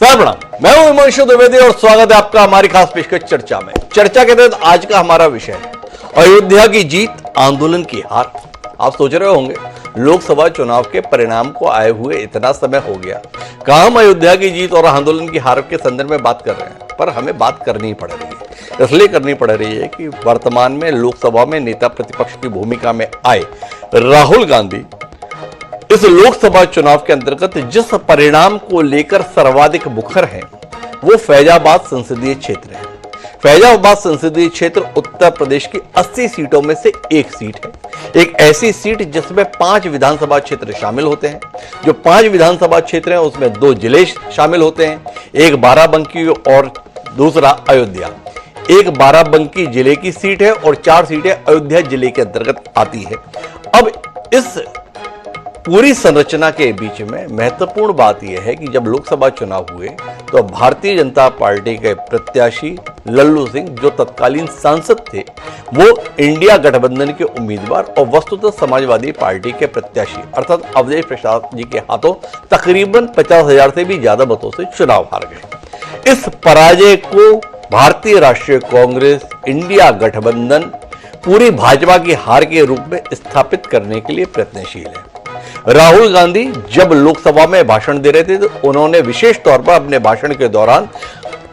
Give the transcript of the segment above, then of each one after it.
Sir प्रणाम, मैं हूं हिमांशु द्विवेदी और स्वागत है आपका हमारी खास पेशकश चर्चा में। चर्चा के तहत आज का हमारा विषय है अयोध्या की जीत, आंदोलन की हार। आप सोच रहे होंगे लोकसभा चुनाव के परिणाम को आए हुए इतना समय हो गया, कहां हम अयोध्या की जीत और आंदोलन की हार के संदर्भ में बात कर रहे हैं, पर हमें बात करनी ही पड़ रही है। इसलिए करनी पड़ रही है कि वर्तमान में लोकसभा में नेता प्रतिपक्ष की भूमिका में आए राहुल गांधी इस लोकसभा चुनाव के अंतर्गत जिस परिणाम को लेकर सर्वाधिक मुखर हैं, वो फैजाबाद संसदीय क्षेत्र है। फैजाबाद संसदीय क्षेत्र उत्तर प्रदेश की 80 सीटों में से एक सीट है। एक ऐसी सीट जिसमें 5 विधानसभा क्षेत्र शामिल होते हैं। जो 5 विधानसभा क्षेत्र हैं उसमें 2 जिले शामिल होते हैं, एक बाराबंकी और दूसरा अयोध्या। एक बाराबंकी जिले की सीट है और 4 सीटें अयोध्या जिले के अंतर्गत आती है। अब इस पूरी संरचना के बीच में महत्वपूर्ण बात यह है कि जब लोकसभा चुनाव हुए तो भारतीय जनता पार्टी के प्रत्याशी लल्लू सिंह, जो तत्कालीन सांसद थे, वो इंडिया गठबंधन के उम्मीदवार और वस्तुतः समाजवादी पार्टी के प्रत्याशी अर्थात अवधेश प्रसाद जी के हाथों तकरीबन 50,000 से भी ज्यादा मतों से चुनाव हार गए। इस पराजय को भारतीय राष्ट्रीय कांग्रेस, इंडिया गठबंधन पूरी भाजपा की हार के रूप में स्थापित करने के लिए प्रयत्नशील है। राहुल गांधी जब लोकसभा में भाषण दे रहे थे तो उन्होंने विशेष तौर पर अपने भाषण के दौरान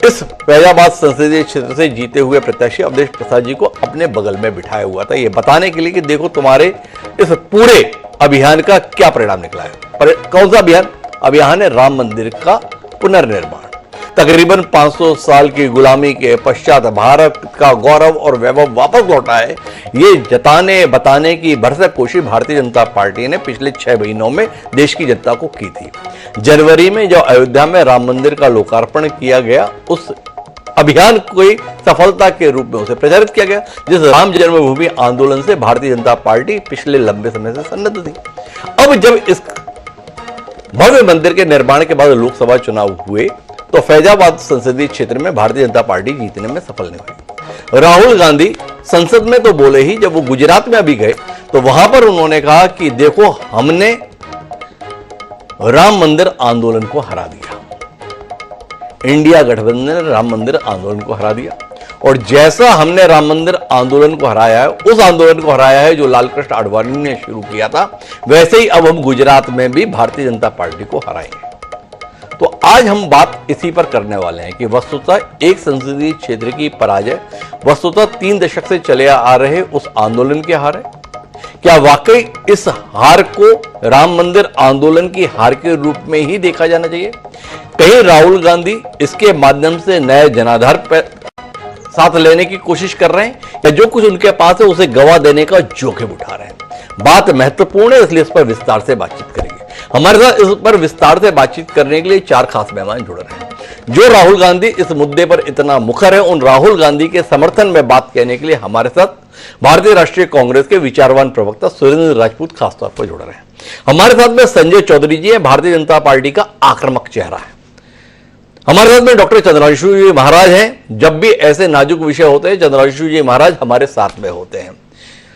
इस फैजाबाद संसदीय क्षेत्र से जीते हुए प्रत्याशी अवधेश प्रसाद जी को अपने बगल में बिठाया हुआ था, यह बताने के लिए कि देखो तुम्हारे इस पूरे अभियान का क्या परिणाम निकला है। पर कौन सा अभियान? अभियान है राम मंदिर का पुनर्निर्माण। तकरीबन 500 साल की गुलामी के पश्चात भारत का गौरव और वैभव वापस लौटा है, ये जताने बताने की भरसक कोशिश भारतीय जनता पार्टी ने पिछले 6 महीनों में देश की जनता को की थी। जनवरी में जो अयोध्या में राम मंदिर का लोकार्पण किया गया, उस अभियान को सफलता के रूप में उसे प्रचारित किया गया, जिस राम जन्मभूमि आंदोलन से भारतीय जनता पार्टी पिछले लंबे समय से सन्नद्ध थी। अब जब इस भव्य मंदिर के निर्माण के बाद लोकसभा चुनाव हुए तो फैजाबाद संसदीय क्षेत्र में भारतीय जनता पार्टी जीतने में सफल नहीं हुई। राहुल गांधी संसद में तो बोले ही, जब वो गुजरात में अभी गए तो वहां पर उन्होंने कहा कि देखो हमने राम मंदिर आंदोलन को हरा दिया, इंडिया गठबंधन ने राम मंदिर आंदोलन को हरा दिया, और जैसा हमने राम मंदिर आंदोलन को हराया है, उस आंदोलन को हराया है जो लाल कृष्ण आडवाणी ने शुरू किया था, वैसे ही अब हम गुजरात में भी भारतीय जनता पार्टी को हराएंगे। तो आज हम बात इसी पर करने वाले हैं कि वस्तुतः एक संसदीय क्षेत्र की पराजय वस्तुतः 3 दशक से चले आ रहे उस आंदोलन की हार है। क्या वाकई इस हार को राम मंदिर आंदोलन की हार के रूप में ही देखा जाना चाहिए? कहीं राहुल गांधी इसके माध्यम से नए जनाधार पर साथ लेने की कोशिश कर रहे हैं, या जो कुछ उनके पास है उसे गवा देने का जोखिम उठा रहे हैं? बात महत्वपूर्ण है, इसलिए इस पर विस्तार से बातचीत करेंगे। हमारे साथ इस पर विस्तार से बातचीत करने के लिए 4 खास मेहमान जुड़ रहे हैं। जो राहुल गांधी इस मुद्दे पर इतना मुखर है, उन राहुल गांधी के समर्थन में बात कहने के लिए हमारे साथ भारतीय राष्ट्रीय कांग्रेस के विचारवान प्रवक्ता सुरेंद्र राजपूत खासतौर पर जुड़ रहे हैं। हमारे साथ में संजय चौधरी जी है, भारतीय जनता पार्टी का आक्रामक चेहरा है। हमारे साथ में डॉक्टर चंद्रशेखर जी महाराज हैं। जब भी ऐसे नाजुक विषय होते हैं, चंद्रशेखर जी महाराज हमारे साथ में होते हैं।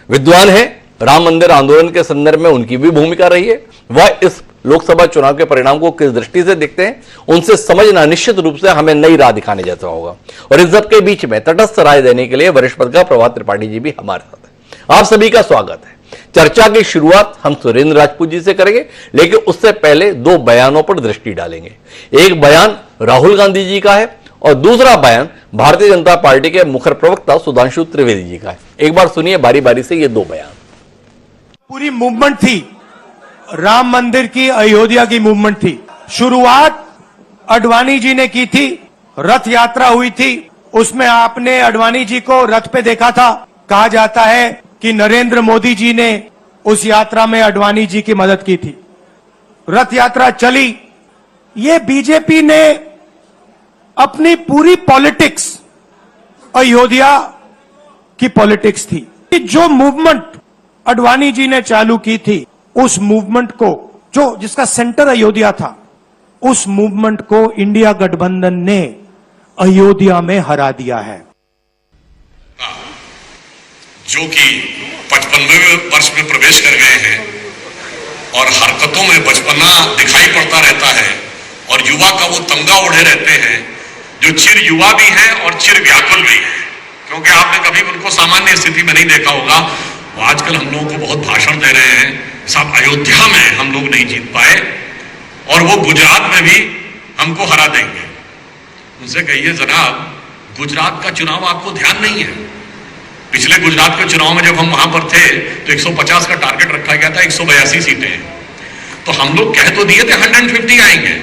विद्वान है, राम मंदिर आंदोलन के संदर्भ में उनकी भी भूमिका रही है। वह इस लोकसभा चुनाव के परिणाम को किस दृष्टि से देखते हैं, उनसे समझना निश्चित रूप से हमें नई राह दिखाने जैसा होगा। और इस सब के बीच में तटस्थ राय देने के लिए वरिष्ठ पत्रकार प्रभात त्रिपाठी जी भी हमारे साथ है। आप सभी का स्वागत है। चर्चा की शुरुआत हम सुरेंद्र राजपूत जी से करेंगे, लेकिन उससे पहले 2 बयानों पर दृष्टि डालेंगे। एक बयान राहुल गांधी जी का है और दूसरा बयान भारतीय जनता पार्टी के मुखर प्रवक्ता सुधांशु त्रिवेदी जी का है। एक बार सुनिए बारी बारी से ये 2 बयान। पूरी मूवमेंट थी, राम मंदिर की, अयोध्या की मूवमेंट थी। शुरुआत अडवाणी जी ने की थी, रथ यात्रा हुई थी, उसमें आपने अडवाणी जी को रथ पे देखा था। कहा जाता है कि नरेंद्र मोदी जी ने उस यात्रा में अडवाणी जी की मदद की थी। रथ यात्रा चली। ये बीजेपी ने अपनी पूरी पॉलिटिक्स अयोध्या की पॉलिटिक्स थी। जो मूवमेंट अडवाणी जी ने चालू की थी, उस मूवमेंट को, जो जिसका सेंटर अयोध्या था, उस मूवमेंट को इंडिया गठबंधन ने अयोध्या में हरा दिया है। जो कि 55वें वर्ष में प्रवेश कर गए हैं और हरकतों में बचपना दिखाई पड़ता रहता है और युवा का वो तंगा ओढ़े रहते हैं, जो चिर युवा भी हैं और चिर व्याकुल भी हैं, क्योंकि आपने कभी उनको सामान्य स्थिति में नहीं देखा होगा। वो आजकल हम लोगों को बहुत भाषण दे रहे हैं, साहब अयोध्या में हम लोग नहीं जीत पाए और वो गुजरात में भी हमको हरा देंगे। उनसे कहिए जनाब, गुजरात का चुनाव आपको ध्यान नहीं है। पिछले गुजरात के चुनाव में जब हम वहां पर थे तो 150 का टारगेट रखा गया था, 182 सीटें हैं। तो हम लोग कह तो दिए थे 150 आएंगे,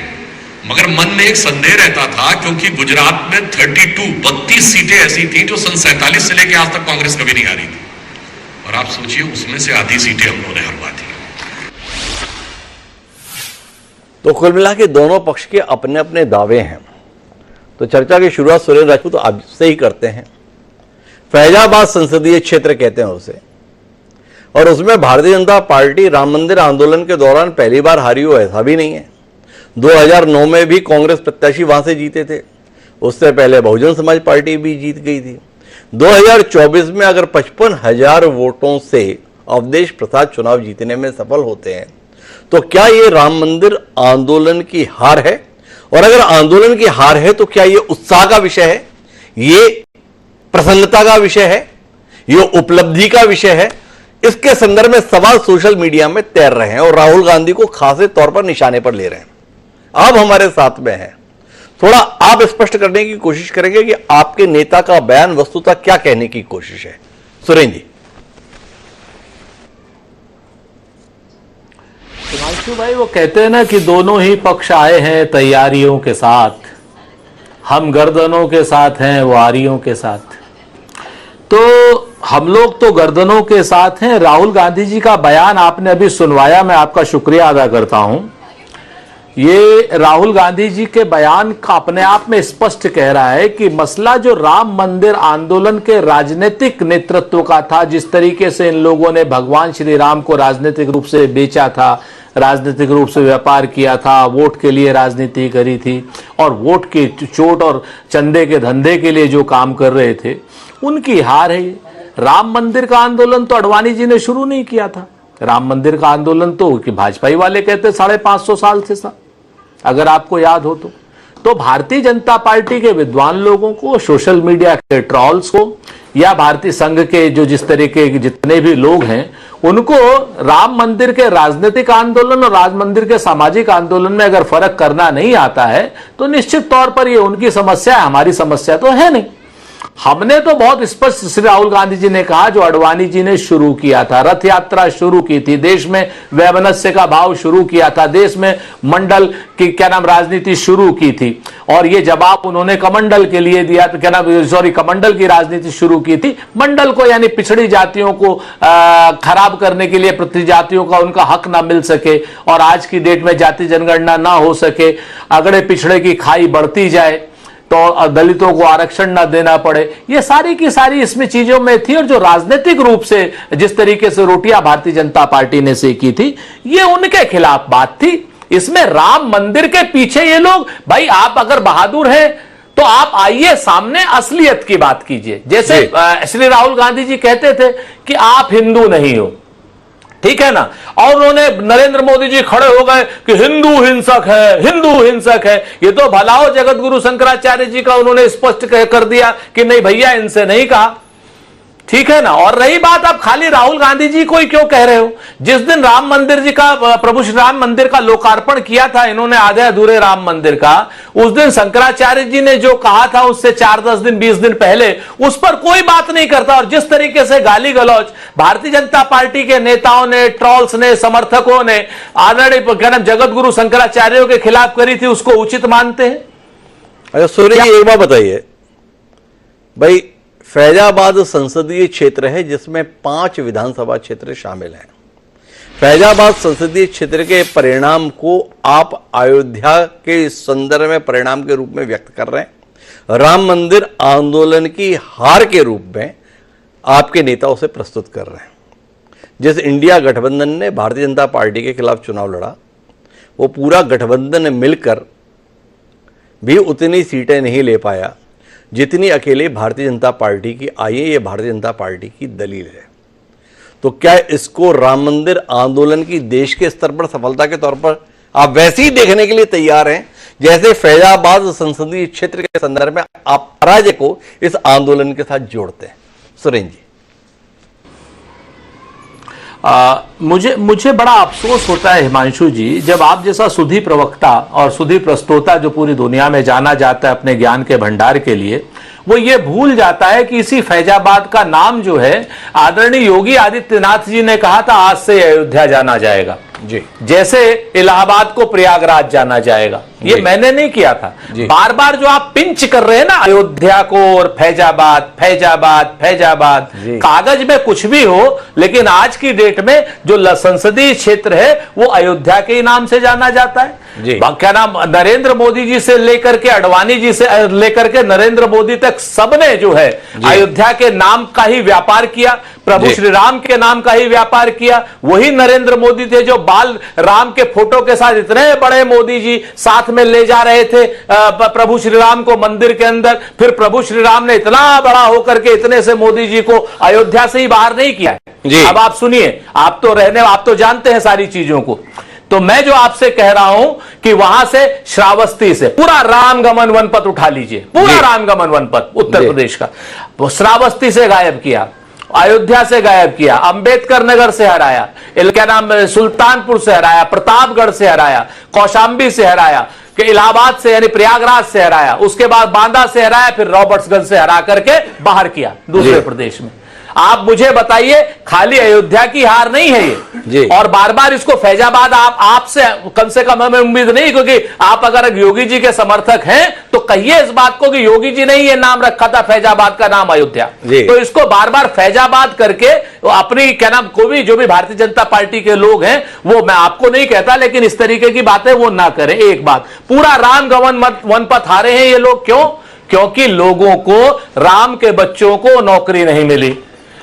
मगर मन में एक संदेह रहता था, क्योंकि गुजरात में 32 सीटें ऐसी थी जो सन 47 से लेकर आज तक कांग्रेस कभी नहीं हारी थी। और आप सोचिए, उसमें से आधी सीटें हम लोगों ने हरवा दी। तो कुल मिला के दोनों पक्ष के अपने अपने दावे हैं। तो चर्चा की शुरुआत सुरेंद्र राजपूत आपसे ही करते हैं। फैजाबाद संसदीय क्षेत्र कहते हैं उसे, और उसमें भारतीय जनता पार्टी राम मंदिर आंदोलन के दौरान पहली बार हारी हो ऐसा भी नहीं है। 2009 में भी कांग्रेस प्रत्याशी वहां से जीते थे, उससे पहले बहुजन समाज पार्टी भी जीत गई थी। 2024 में अगर 55,000 वोटों से अवधेश प्रसाद चुनाव जीतने में सफल होते हैं तो क्या ये राम मंदिर आंदोलन की हार है? और अगर आंदोलन की हार है तो क्या ये उत्साह का विषय है, ये प्रसन्नता का विषय है, ये उपलब्धि का विषय है? इसके संदर्भ में सवाल सोशल मीडिया में तैर रहे हैं और राहुल गांधी को खासे तौर पर निशाने पर ले रहे हैं। आप हमारे साथ में हैं, थोड़ा आप स्पष्ट करने की कोशिश करेंगे कि आपके नेता का बयान वस्तुतः क्या कहने की कोशिश है। सुरेंद्र जी। हिमांशु भाई, वो कहते हैं ना कि दोनों ही पक्ष आए हैं तैयारियों के साथ, हम गर्दनों के साथ हैं, वो आरियों के साथ। तो हम लोग तो गर्दनों के साथ हैं। राहुल गांधी जी का बयान आपने अभी सुनवाया, मैं आपका शुक्रिया अदा करता हूं। ये राहुल गांधी जी के बयान का अपने आप में स्पष्ट कह रहा है कि मसला जो राम मंदिर आंदोलन के राजनीतिक नेतृत्व का था, जिस तरीके से इन लोगों ने भगवान श्री राम को राजनीतिक रूप से बेचा था, राजनीतिक रूप से व्यापार किया था, वोट के लिए राजनीति करी थी और वोट के चोट और चंदे के धंधे के लिए जो काम कर रहे थे, उनकी हार है। राम मंदिर का आंदोलन तो अडवाणी जी ने शुरू नहीं किया था। राम मंदिर का आंदोलन तो कि भाजपा वाले कहते 550 साल से था, अगर आपको याद हो तो भारतीय जनता पार्टी के विद्वान लोगों को, सोशल मीडिया के ट्रॉल्स को, या भारतीय संघ के जो जिस तरीके के जितने भी लोग हैं, उनको राम मंदिर के राजनीतिक आंदोलन और राम मंदिर के सामाजिक आंदोलन में अगर फर्क करना नहीं आता है तो निश्चित तौर पर ये उनकी समस्या है, हमारी समस्या तो है नहीं। हमने तो बहुत स्पष्ट श्री राहुल गांधी जी ने कहा, जो अडवाणी जी ने शुरू किया था, रथ यात्रा शुरू की थी, देश में वैमनस्य का भाव शुरू किया था, देश में मंडल की राजनीति शुरू की थी, और ये जवाब उन्होंने कमंडल के लिए दिया, कमंडल की राजनीति शुरू की थी। मंडल को यानी पिछड़ी जातियों को खराब करने के लिए, पृथ्वी जातियों का उनका हक ना मिल सके और आज की डेट में जाति जनगणना ना हो सके, अगड़े पिछड़े की खाई बढ़ती जाए तो दलितों को आरक्षण ना देना पड़े, ये सारी की सारी इसमें चीजों में थी। और जो राजनीतिक रूप से जिस तरीके से रोटियां भारतीय जनता पार्टी ने सेकी थी, ये उनके खिलाफ बात थी। इसमें राम मंदिर के पीछे ये लोग, भाई आप अगर बहादुर हैं तो आप आइए सामने असलियत की बात कीजिए। जैसे श्री राहुल गांधी जी कहते थे कि आप हिंदू नहीं हो, ठीक है ना, और उन्होंने नरेंद्र मोदी जी खड़े हो गए कि हिंदू हिंसक है, हिंदू हिंसक है। ये तो भलाओ जगत गुरु शंकराचार्य जी का उन्होंने स्पष्ट कर दिया कि नहीं भैया, इनसे नहीं कहा, ठीक है ना। और रही बात, आप खाली राहुल गांधी जी को ही क्यों कह रहे हो? जिस दिन राम मंदिर जी का, प्रभु श्री राम मंदिर का लोकार्पण किया था इन्होंने, आधे अधूरे राम मंदिर का, उस दिन शंकराचार्य जी ने जो कहा था उससे 4-10 दिन 20 दिन पहले, उस पर कोई बात नहीं करता। और जिस तरीके से गाली गलौज भारतीय जनता पार्टी के नेताओं ने, ट्रॉल्स ने, समर्थकों ने आदरणीय जगत गुरु शंकराचार्यों के खिलाफ करी थी, उसको उचित मानते हैं? अच्छा सूर्य जी, एक बात बताइए भाई, फैजाबाद संसदीय क्षेत्र है जिसमें 5 विधानसभा क्षेत्र शामिल हैं। फैजाबाद संसदीय क्षेत्र के परिणाम को आप अयोध्या के संदर्भ में परिणाम के रूप में व्यक्त कर रहे हैं, राम मंदिर आंदोलन की हार के रूप में आपके नेता उसे प्रस्तुत कर रहे हैं। जिस इंडिया गठबंधन ने भारतीय जनता पार्टी के खिलाफ चुनाव लड़ा, वो पूरा गठबंधन मिलकर भी उतनी सीटें नहीं ले पाया जितनी अकेले भारतीय जनता पार्टी की आई है। ये भारतीय जनता पार्टी की दलील है। तो क्या इसको राम मंदिर आंदोलन की देश के स्तर पर सफलता के तौर पर आप वैसे ही देखने के लिए तैयार हैं जैसे फैजाबाद संसदीय क्षेत्र के संदर्भ में आप पराजय को इस आंदोलन के साथ जोड़ते हैं। सुरेंद्र जी, मुझे बड़ा अफसोस होता है हिमांशु जी, जब आप जैसा सुधी प्रवक्ता और सुधी प्रस्तोता जो पूरी दुनिया में जाना जाता है अपने ज्ञान के भंडार के लिए, वो ये भूल जाता है कि इसी फैजाबाद का नाम जो है आदरणीय योगी आदित्यनाथ जी ने कहा था आज से अयोध्या जाना जाएगा जी, जैसे इलाहाबाद को प्रयागराज जाना जाएगा। ये मैंने नहीं किया था। बार बार जो आप पिंच कर रहे हैं ना अयोध्या को और फैजाबाद फैजाबाद फैजाबाद, कागज में कुछ भी हो, लेकिन आज की डेट में जो संसदीय क्षेत्र है वो अयोध्या के ही नाम से जाना जाता है। क्या नाम, नरेंद्र मोदी जी से लेकर के अडवाणी जी से लेकर के नरेंद्र मोदी तक सबने जो है अयोध्या के नाम का ही व्यापार किया, प्रभु श्री राम के नाम का ही व्यापार किया। वही नरेंद्र मोदी थे जो बाल राम के फोटो के साथ इतने बड़े मोदी जी साथ में ले जा रहे थे प्रभु श्री राम को मंदिर के अंदर। फिर प्रभु श्री राम ने इतना बड़ा होकर के इतने से मोदी जी को अयोध्या से ही बाहर नहीं किया है। अब आप सुनिए, आप तो जानते हैं सारी चीजों को। तो मैं जो आपसे कह रहा हूं कि वहां से श्रावस्ती से पूरा रामगमन वनपथ उठा लीजिए, पूरा रामगमन वनपथ उत्तर प्रदेश का, वो श्रावस्ती से गायब किया, अयोध्या से गायब किया, अंबेडकर नगर से हराया, क्या नाम, सुल्तानपुर से हराया, प्रतापगढ़ से हराया, कौशांबी से हराया, कि इलाहाबाद से यानी प्रयागराज से हराया, उसके बाद बांदा से हराया, फिर रॉबर्ट्सगंज से हरा करके बाहर किया दूसरे प्रदेश में। आप मुझे बताइए, खाली अयोध्या की हार नहीं है ये। और बार बार इसको फैजाबाद आपसे कम से कम हमें उम्मीद नहीं, क्योंकि आप अगर योगी जी के समर्थक हैं तो कहिए इस बात को कि योगी जी ने ये नाम रखा था फैजाबाद का नाम अयोध्या। तो इसको बार बार फैजाबाद करके अपनी क्या नाम, कोई जो भी भारतीय जनता पार्टी के लोग हैं, वो मैं आपको नहीं कहता, लेकिन इस तरीके की बातें वो ना करें। एक बात, पूरा रामगमन वनपथ हारे हैं ये लोग। क्यों? क्योंकि लोगों को, राम के बच्चों को नौकरी नहीं मिली,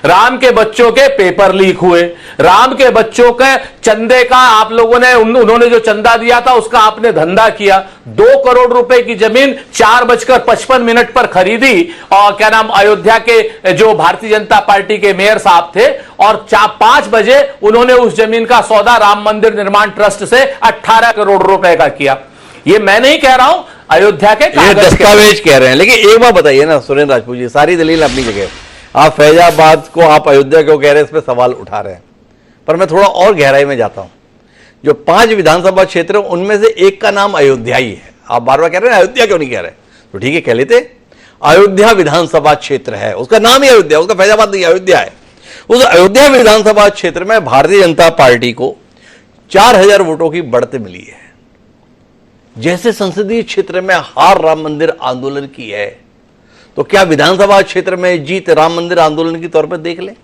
राम के बच्चों के पेपर लीक हुए, राम के बच्चों के चंदे का आप लोगों ने, उन्होंने जो चंदा दिया था उसका आपने धंधा किया। 2 करोड़ रुपए की जमीन 4:55 पर खरीदी, और क्या नाम, अयोध्या के जो भारतीय जनता पार्टी के मेयर साहब थे, और 5 बजे उन्होंने उस जमीन का सौदा राम मंदिर निर्माण ट्रस्ट से 18 करोड़ रुपए का किया। ये मैं नहीं कह रहा हूं, अयोध्या के दस्तावेज कह रहे हैं। लेकिन एक बात बताइए ना सुरेंद्र राजपूत जी, सारी दलील अपनी जगह, आप फैजाबाद को आप अयोध्या क्यों कह रहे हैं, इस पर सवाल उठा रहे हैं, पर मैं थोड़ा और गहराई में जाता हूं। जो 5 विधानसभा क्षेत्र उनमें से एक का नाम अयोध्या ही है। आप बार बार कह रहे हैं अयोध्या क्यों नहीं कह रहे, तो ठीक है कह लेते, अयोध्या विधानसभा क्षेत्र है, उसका नाम ही अयोध्या, उसका फैजाबाद नहीं, अयोध्या है। उस अयोध्या विधानसभा क्षेत्र में भारतीय जनता पार्टी को 4000 वोटों की बढ़त मिली है। जैसे संसदीय क्षेत्र में हार राम मंदिर आंदोलन की है, तो क्या विधानसभा क्षेत्र में जीत राम मंदिर आंदोलन की तौर पर देख लें?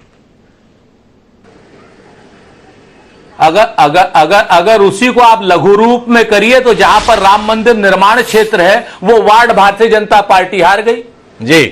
अगर उसी को आप लघु रूप में करिए, तो जहां पर राम मंदिर निर्माण क्षेत्र है वो वार्ड भारतीय जनता पार्टी हार गई जी।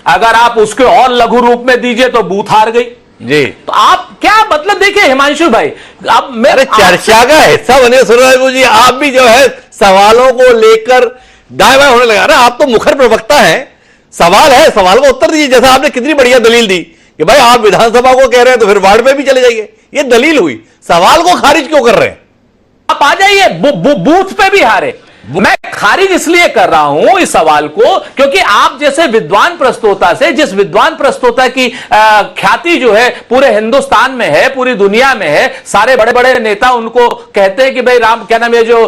अगर आप उसके और लघु रूप में दीजिए तो बूथ हार गई जी। तो आप क्या मतलब, देखिए हिमांशु भाई, अब मेरे चर्चा का हिस्सा बने सुरेंद्र जी, आप भी जो है सवालों को लेकर दाएं बाएं होने लगा ना। आप तो मुखर प्रवक्ता हैं, सवाल है, सवाल का उत्तर दीजिए। जैसा आपने कितनी बढ़िया दलील दी कि भाई आप विधानसभा को कह रहे हैं तो फिर वार्ड में भी चले जाइए, ये दलील हुई। सवाल को खारिज क्यों कर रहे हैं? आप आ जाइए, बूथ पे भी हारे। मैं खारिज इसलिए कर रहा हूं इस सवाल को, क्योंकि आप जैसे विद्वान प्रस्तोता से, जिस विद्वान प्रस्तोता की ख्याति जो है पूरे हिंदुस्तान में है, पूरी दुनिया में है, सारे बड़े बड़े नेता उनको कहते हैं कि भाई राम, क्या नाम, ये जो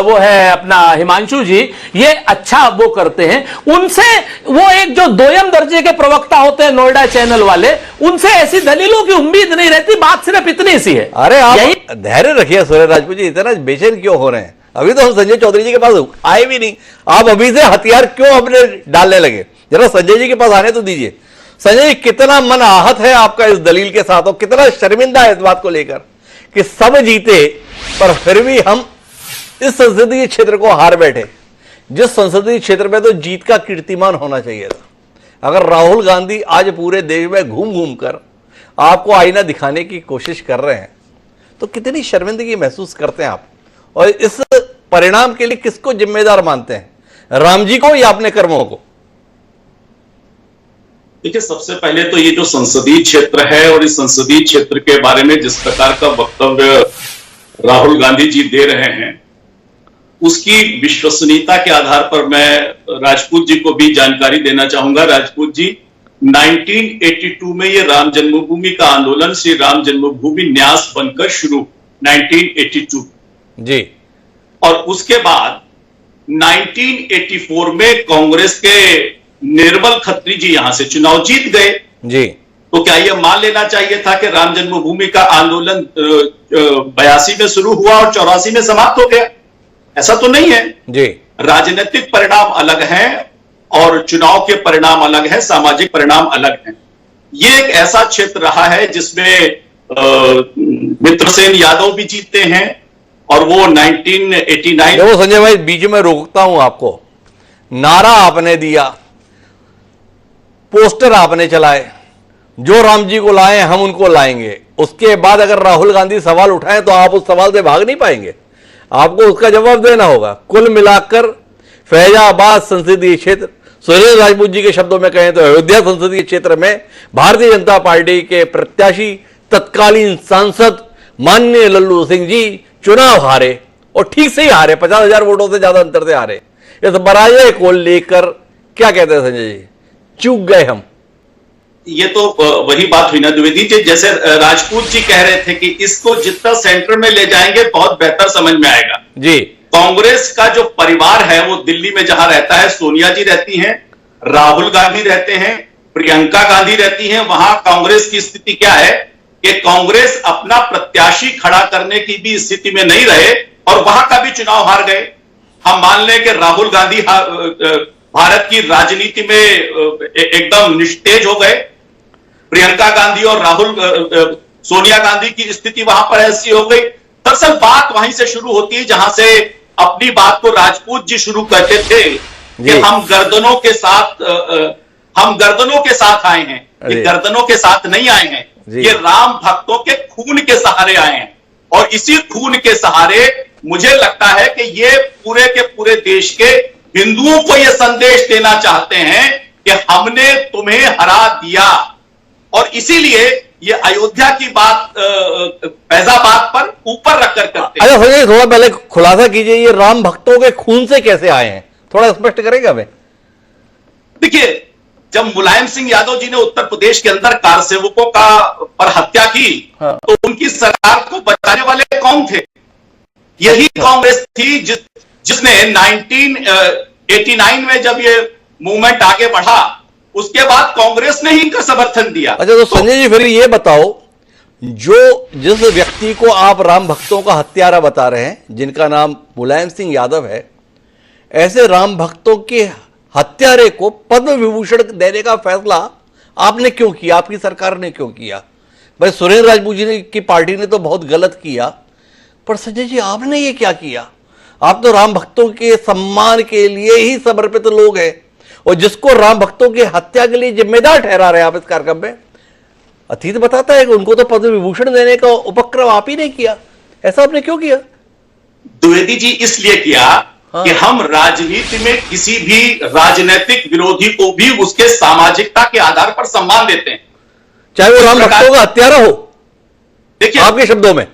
वो है अपना हिमांशु जी, ये अच्छा वो करते हैं, उनसे वो एक जो दोयम दर्जे के प्रवक्ता होते हैं नोएडा चैनल वाले, उनसे ऐसी दलीलों की उम्मीद नहीं रहती। बात सिर्फ इतनी सी है। अरे आप धैर्य रखिए सुरेंद्र राजपूत जी, इतना बेचैन क्यों हो रहे हैं? अभी तो हम संजय चौधरी जी के पास आए भी नहीं, आप अभी से हथियार क्यों अपने डालने लगे? जरा संजय जी के पास आने तो दीजिए। संजय जी, कितना मन आहत है आपका इस दलील के साथ, और कितना शर्मिंदा है इस बात को लेकर कि सब जीते पर फिर भी हम इस संसदीय क्षेत्र को हार बैठे, जिस संसदीय क्षेत्र में तो जीत का कीर्तिमान होना चाहिए था। अगर राहुल गांधी आज पूरे देश में घूम घूम कर आपको आईना दिखाने की कोशिश कर रहे हैं, तो कितनी शर्मिंदगी महसूस करते हैं आप, और इस परिणाम के लिए किसको जिम्मेदार मानते हैं, राम जी को या अपने कर्मों को? देखिए, सबसे पहले तो ये जो संसदीय क्षेत्र है और इस संसदीय क्षेत्र के बारे में जिस प्रकार का वक्तव्य राहुल गांधी जी दे रहे हैं, उसकी विश्वसनीयता के आधार पर मैं राजपूत जी को भी जानकारी देना चाहूंगा। राजपूत जी, 1982 में ये राम जन्मभूमि का आंदोलन श्री राम जन्मभूमि न्यास बनकर शुरू 1982 जी, और उसके बाद 1984 में कांग्रेस के निर्मल खत्री जी यहां से चुनाव जीत गए जी। तो क्या यह मान लेना चाहिए था कि राम जन्मभूमि का आंदोलन 82 में शुरू हुआ और 84 में समाप्त हो गया? ऐसा तो नहीं है जी। राजनीतिक परिणाम अलग हैं और चुनाव के परिणाम अलग हैं, सामाजिक परिणाम अलग हैं। ये एक ऐसा क्षेत्र रहा है जिसमें मित्रसेन यादव भी जीतते हैं और वो 1989। देखो संजय भाई, बीच में रोकता हूं आपको। नारा आपने दिया, पोस्टर आपने चलाए, जो राम जी को लाए हम उनको लाएंगे। उसके बाद अगर राहुल गांधी सवाल उठाएं तो आप उस सवाल से भाग नहीं पाएंगे, आपको उसका जवाब देना होगा। कुल मिलाकर फैजाबाद संसदीय क्षेत्र, सुरेश राजपूत जी के शब्दों में कहें तो अयोध्या संसदीय क्षेत्र में भारतीय जनता पार्टी के प्रत्याशी तत्कालीन सांसद माननीय लल्लू सिंह जी चुनाव हारे, और ठीक से ही हारे, 50,000 वोटों से ज्यादा अंतर से हारे। इस पराजय को लेकर क्या कहते हैं संजय जी? चूक गए हम। ये तो वही बात हुई ना द्विवेदी जी, जैसे राजपूत जी कह रहे थे कि इसको जितना सेंटर में ले जाएंगे बहुत बेहतर समझ में आएगा जी। कांग्रेस का जो परिवार है वो दिल्ली में जहां रहता है, सोनिया जी रहती हैं, राहुल गांधी रहते हैं, प्रियंका गांधी रहती हैं। वहां कांग्रेस की स्थिति क्या है कि कांग्रेस अपना प्रत्याशी खड़ा करने की भी स्थिति में नहीं रहे और वहां का भी चुनाव हार गए। हम मान लें कि राहुल गांधी भारत की राजनीति में एकदम निस्तेज हो गए, प्रियंका गांधी और सोनिया गांधी की स्थिति वहां पर ऐसी हो गई। दरअसल बात वहीं से शुरू होती है जहां से अपनी बात को राजपूत जी शुरू करते थे कि हम गर्दनों के साथ आए हैं। ये गर्दनों के साथ नहीं आए हैं, ये राम भक्तों के खून के सहारे आए हैं। और इसी खून के सहारे मुझे लगता है कि ये पूरे के पूरे देश के हिंदुओं को ये संदेश देना चाहते हैं कि हमने तुम्हें हरा दिया। और इसीलिए ये अयोध्या की बात फैजाबाद पर ऊपर रखकर करते हैं। अच्छा संजय, थोड़ा पहले खुलासा कीजिए, ये राम भक्तों के खून से कैसे आए हैं, थोड़ा स्पष्ट करेंगे हमें? देखिए, जब मुलायम सिंह यादव जी ने उत्तर प्रदेश के अंदर कार सेवकों पर हत्या की, हाँ। तो उनकी सरकार को बचाने वाले कौन थे? यही कांग्रेस थी जिसने 1989 में जब ये मूवमेंट आगे बढ़ा, उसके बाद कांग्रेस ने ही इनका समर्थन दिया। अच्छा, तो संजय जी फिर ये बताओ, जिस व्यक्ति को आप राम भक्तों का हत्यारा बता रहे हैं, जिनका नाम मुलायम सिंह यादव है, ऐसे राम भक्तों के हत्यारे को पद्म विभूषण देने का फैसला आपने क्यों किया, आपकी सरकार ने क्यों किया? भाई सुरेश राजपूत जी की पार्टी ने तो बहुत गलत किया, पर संजय जी आपने ये क्या किया? आप तो राम भक्तों के सम्मान के लिए ही समर्पित लोग हैं, और जिसको राम भक्तों की हत्या के लिए जिम्मेदार ठहरा रहे आप इस कार्यक्रम में, अतीत बताता है कि उनको तो पद्म विभूषण देने का उपक्रम आप ही ने किया। ऐसा आपने क्यों किया? द्विवेदी जी, इसलिए किया कि हम राजनीति में किसी भी राजनीतिक विरोधी को भी उसके सामाजिकता के आधार पर सम्मान देते हैं, चाहे वो राम भक्तों का हत्यारा हो। देखिए, आपके शब्दों में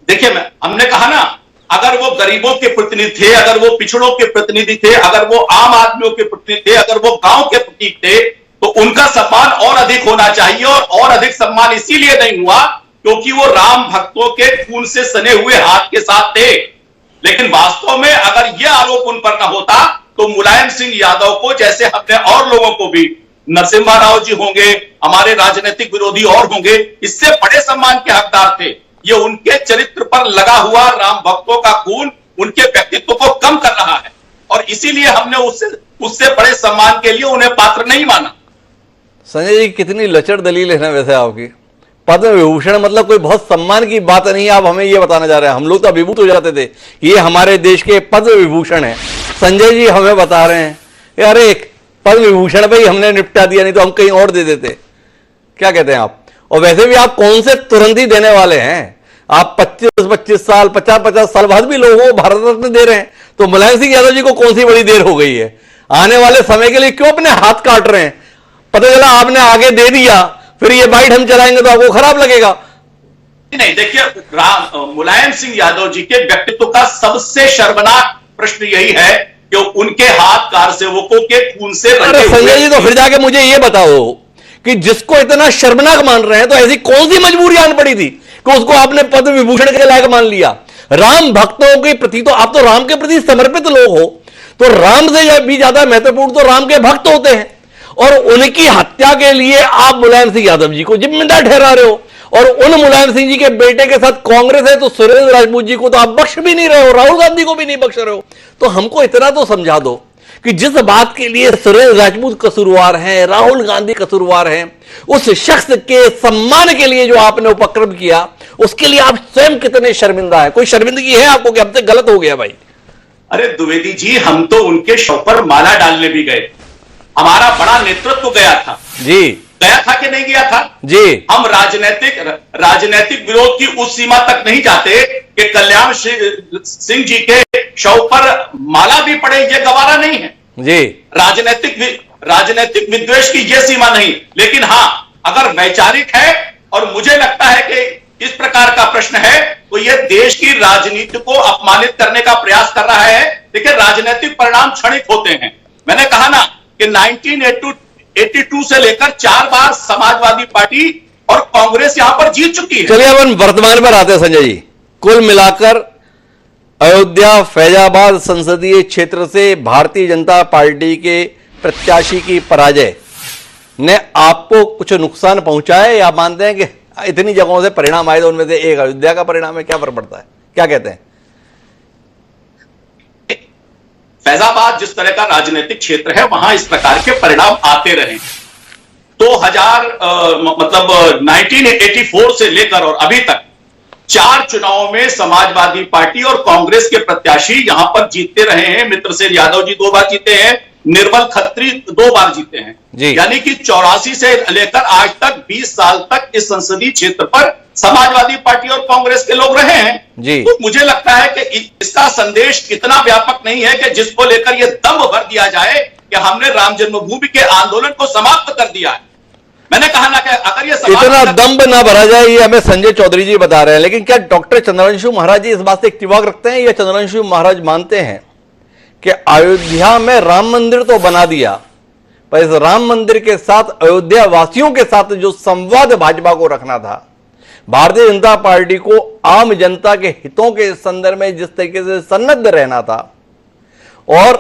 देखिए, हमने कहा ना, अगर वो गरीबों के प्रतिनिधि थे, अगर वो पिछड़ों के प्रतिनिधि थे, अगर वो आम आदमियों के प्रतिनिधि थे, अगर वो गांव के प्रतीक थे, तो उनका सम्मान और अधिक होना चाहिए। और अधिक सम्मान इसीलिए नहीं हुआ क्योंकि वो राम भक्तों के खून से सने हुए हाथ के साथ थे। लेकिन वास्तव में अगर यह आरोप उन पर न होता तो मुलायम सिंह यादव को, जैसे हमने और लोगों को भी, नरसिम्हा राव जी होंगे, हमारे राजनीतिक विरोधी और होंगे, इससे बड़े सम्मान के हकदार थे। ये उनके चरित्र पर लगा हुआ राम भक्तों का खून उनके व्यक्तित्व को कम कर रहा है, और इसीलिए हमने उससे बड़े सम्मान के लिए उन्हें पात्र नहीं माना। संजय जी, कितनी लचर दलील है ना वैसे आपकी। पद्म विभूषण मतलब कोई बहुत सम्मान की बात नहीं है, आप हमें ये बताना चाह रहे हैं। हम लोग तो अभिभूत हो जाते थे, ये हमारे देश के पद्म विभूषण है। संजय जी हमें बता रहे हैं अरे पद्म विभूषण भाई हमने निपटा दिया, नहीं तो हम कहीं और दे देते। क्या कहते हैं आप? और वैसे भी आप कौन से तुरंत ही देने वाले हैं? आप 25-25 साल, 50-50 साल बाद भी लोगों को भारत रत्न दे रहे हैं, तो मुलायम सिंह यादव जी को कौन सी बड़ी देर हो गई है? आने वाले समय के लिए क्यों अपने हाथ काट रहे हैं? पता चला आपने आगे दे दिया, फिर ये बाइट हम चलाएंगे तो आपको खराब लगेगा। नहीं, देखिए, मुलायम सिंह यादव जी के व्यक्तित्व का सबसे शर्मनाक प्रश्न यही है कि उनके हाथ कारसेवकों के खून से अरे संजय जी, तो फिर जाके मुझे ये बताओ कि जिसको इतना शर्मनाक मान रहे हैं, तो ऐसी कौन सी मजबूरी आन पड़ी थी कि उसको आपने पद्म विभूषण के लायक मान लिया? राम भक्तों के प्रति, तो आप तो राम के प्रति समर्पित लोग हो, तो राम से भी ज्यादा महत्वपूर्ण तो राम के भक्त होते हैं, और उनकी हत्या के लिए आप मुलायम सिंह यादव जी को जिम्मेदार ठहरा रहे हो, और उन मुलायम सिंह जी के बेटे के साथ कांग्रेस है, तो सुरेंद्र राजपूत जी को तो आप बख्श भी नहीं रहे हो, राहुल गांधी को भी नहीं बख्श रहे हो। तो हमको इतना तो समझा दो कि जिस बात के लिए सुरेंद्र राजपूत कसूरवार हैं, राहुल गांधी कसूरवार हैं, उस शख्स के सम्मान के लिए जो आपने उपक्रम किया, उसके लिए आप स्वयं कितने शर्मिंदा है? कोई शर्मिंदगी है आपको कि हमसे गलत हो गया भाई? अरे द्विवेदी जी, हम तो उनके शव पर माला डालने भी गए, हमारा बड़ा नेतृत्व गया था जी। गया था कि नहीं गया था जी। हम राजनीतिक विरोध की उस सीमा तक नहीं जाते कि कल्याण सिंह जी के शव पर माला भी पड़े, ये गवारा नहीं है जी। राजनीतिक विद्वेष की ये सीमा नहीं, लेकिन हां, अगर वैचारिक है और मुझे लगता है कि इस प्रकार का प्रश्न है तो यह देश की राजनीति को अपमानित करने का प्रयास कर रहा है। देखिए, राजनीतिक परिणाम क्षणिक होते हैं। मैंने कहा ना कि 1982 से लेकर 4 बार समाजवादी पार्टी और कांग्रेस यहां पर जीत चुकी है। चलिए अब वर्तमान पर आते हैं संजय जी। कुल मिलाकर अयोध्या फैजाबाद संसदीय क्षेत्र से भारतीय जनता पार्टी के प्रत्याशी की पराजय ने आपको कुछ नुकसान पहुंचा है, या मानते हैं कि इतनी जगहों से परिणाम आए तो उनमें से एक अयोध्या का परिणाम है, क्या फर्क पड़ता है? क्या कहते हैं? फैजाबाद जिस तरह का राजनीतिक क्षेत्र है, वहां इस प्रकार के परिणाम आते रहे। 1984 से लेकर और अभी तक 4 चुनावों में समाजवादी पार्टी और कांग्रेस के प्रत्याशी यहां पर जीतते रहे हैं। मित्रसेन यादव जी 2 बार जीते हैं, निर्मल खत्री 2 बार जीते हैं। यानी कि 84 से लेकर आज तक 20 साल तक इस संसदीय क्षेत्र पर समाजवादी पार्टी और कांग्रेस के लोग रहे हैं जी। तो मुझे लगता है कि इसका संदेश इतना व्यापक नहीं है कि जिसको लेकर यह दंभ भर दिया जाए कि हमने राम जन्मभूमि के आंदोलन को समाप्त कर दिया है। मैंने कहा ना कि अगर ये इतना दंभ ना भरा जाए, ये हमें संजय चौधरी जी बता रहे हैं, लेकिन क्या डॉक्टर चंद्रवंशु महाराज जी इस बात से इत्तेफाक रखते हैं, या चंद्रवंशु महाराज मानते हैं कि अयोध्या में राम मंदिर तो बना दिया, पर इस राम मंदिर के साथ अयोध्या वासियों के साथ जो संवाद भाजपा को रखना था, भारतीय जनता पार्टी को आम जनता के हितों के संदर्भ में जिस तरीके से सन्नद्ध रहना था, और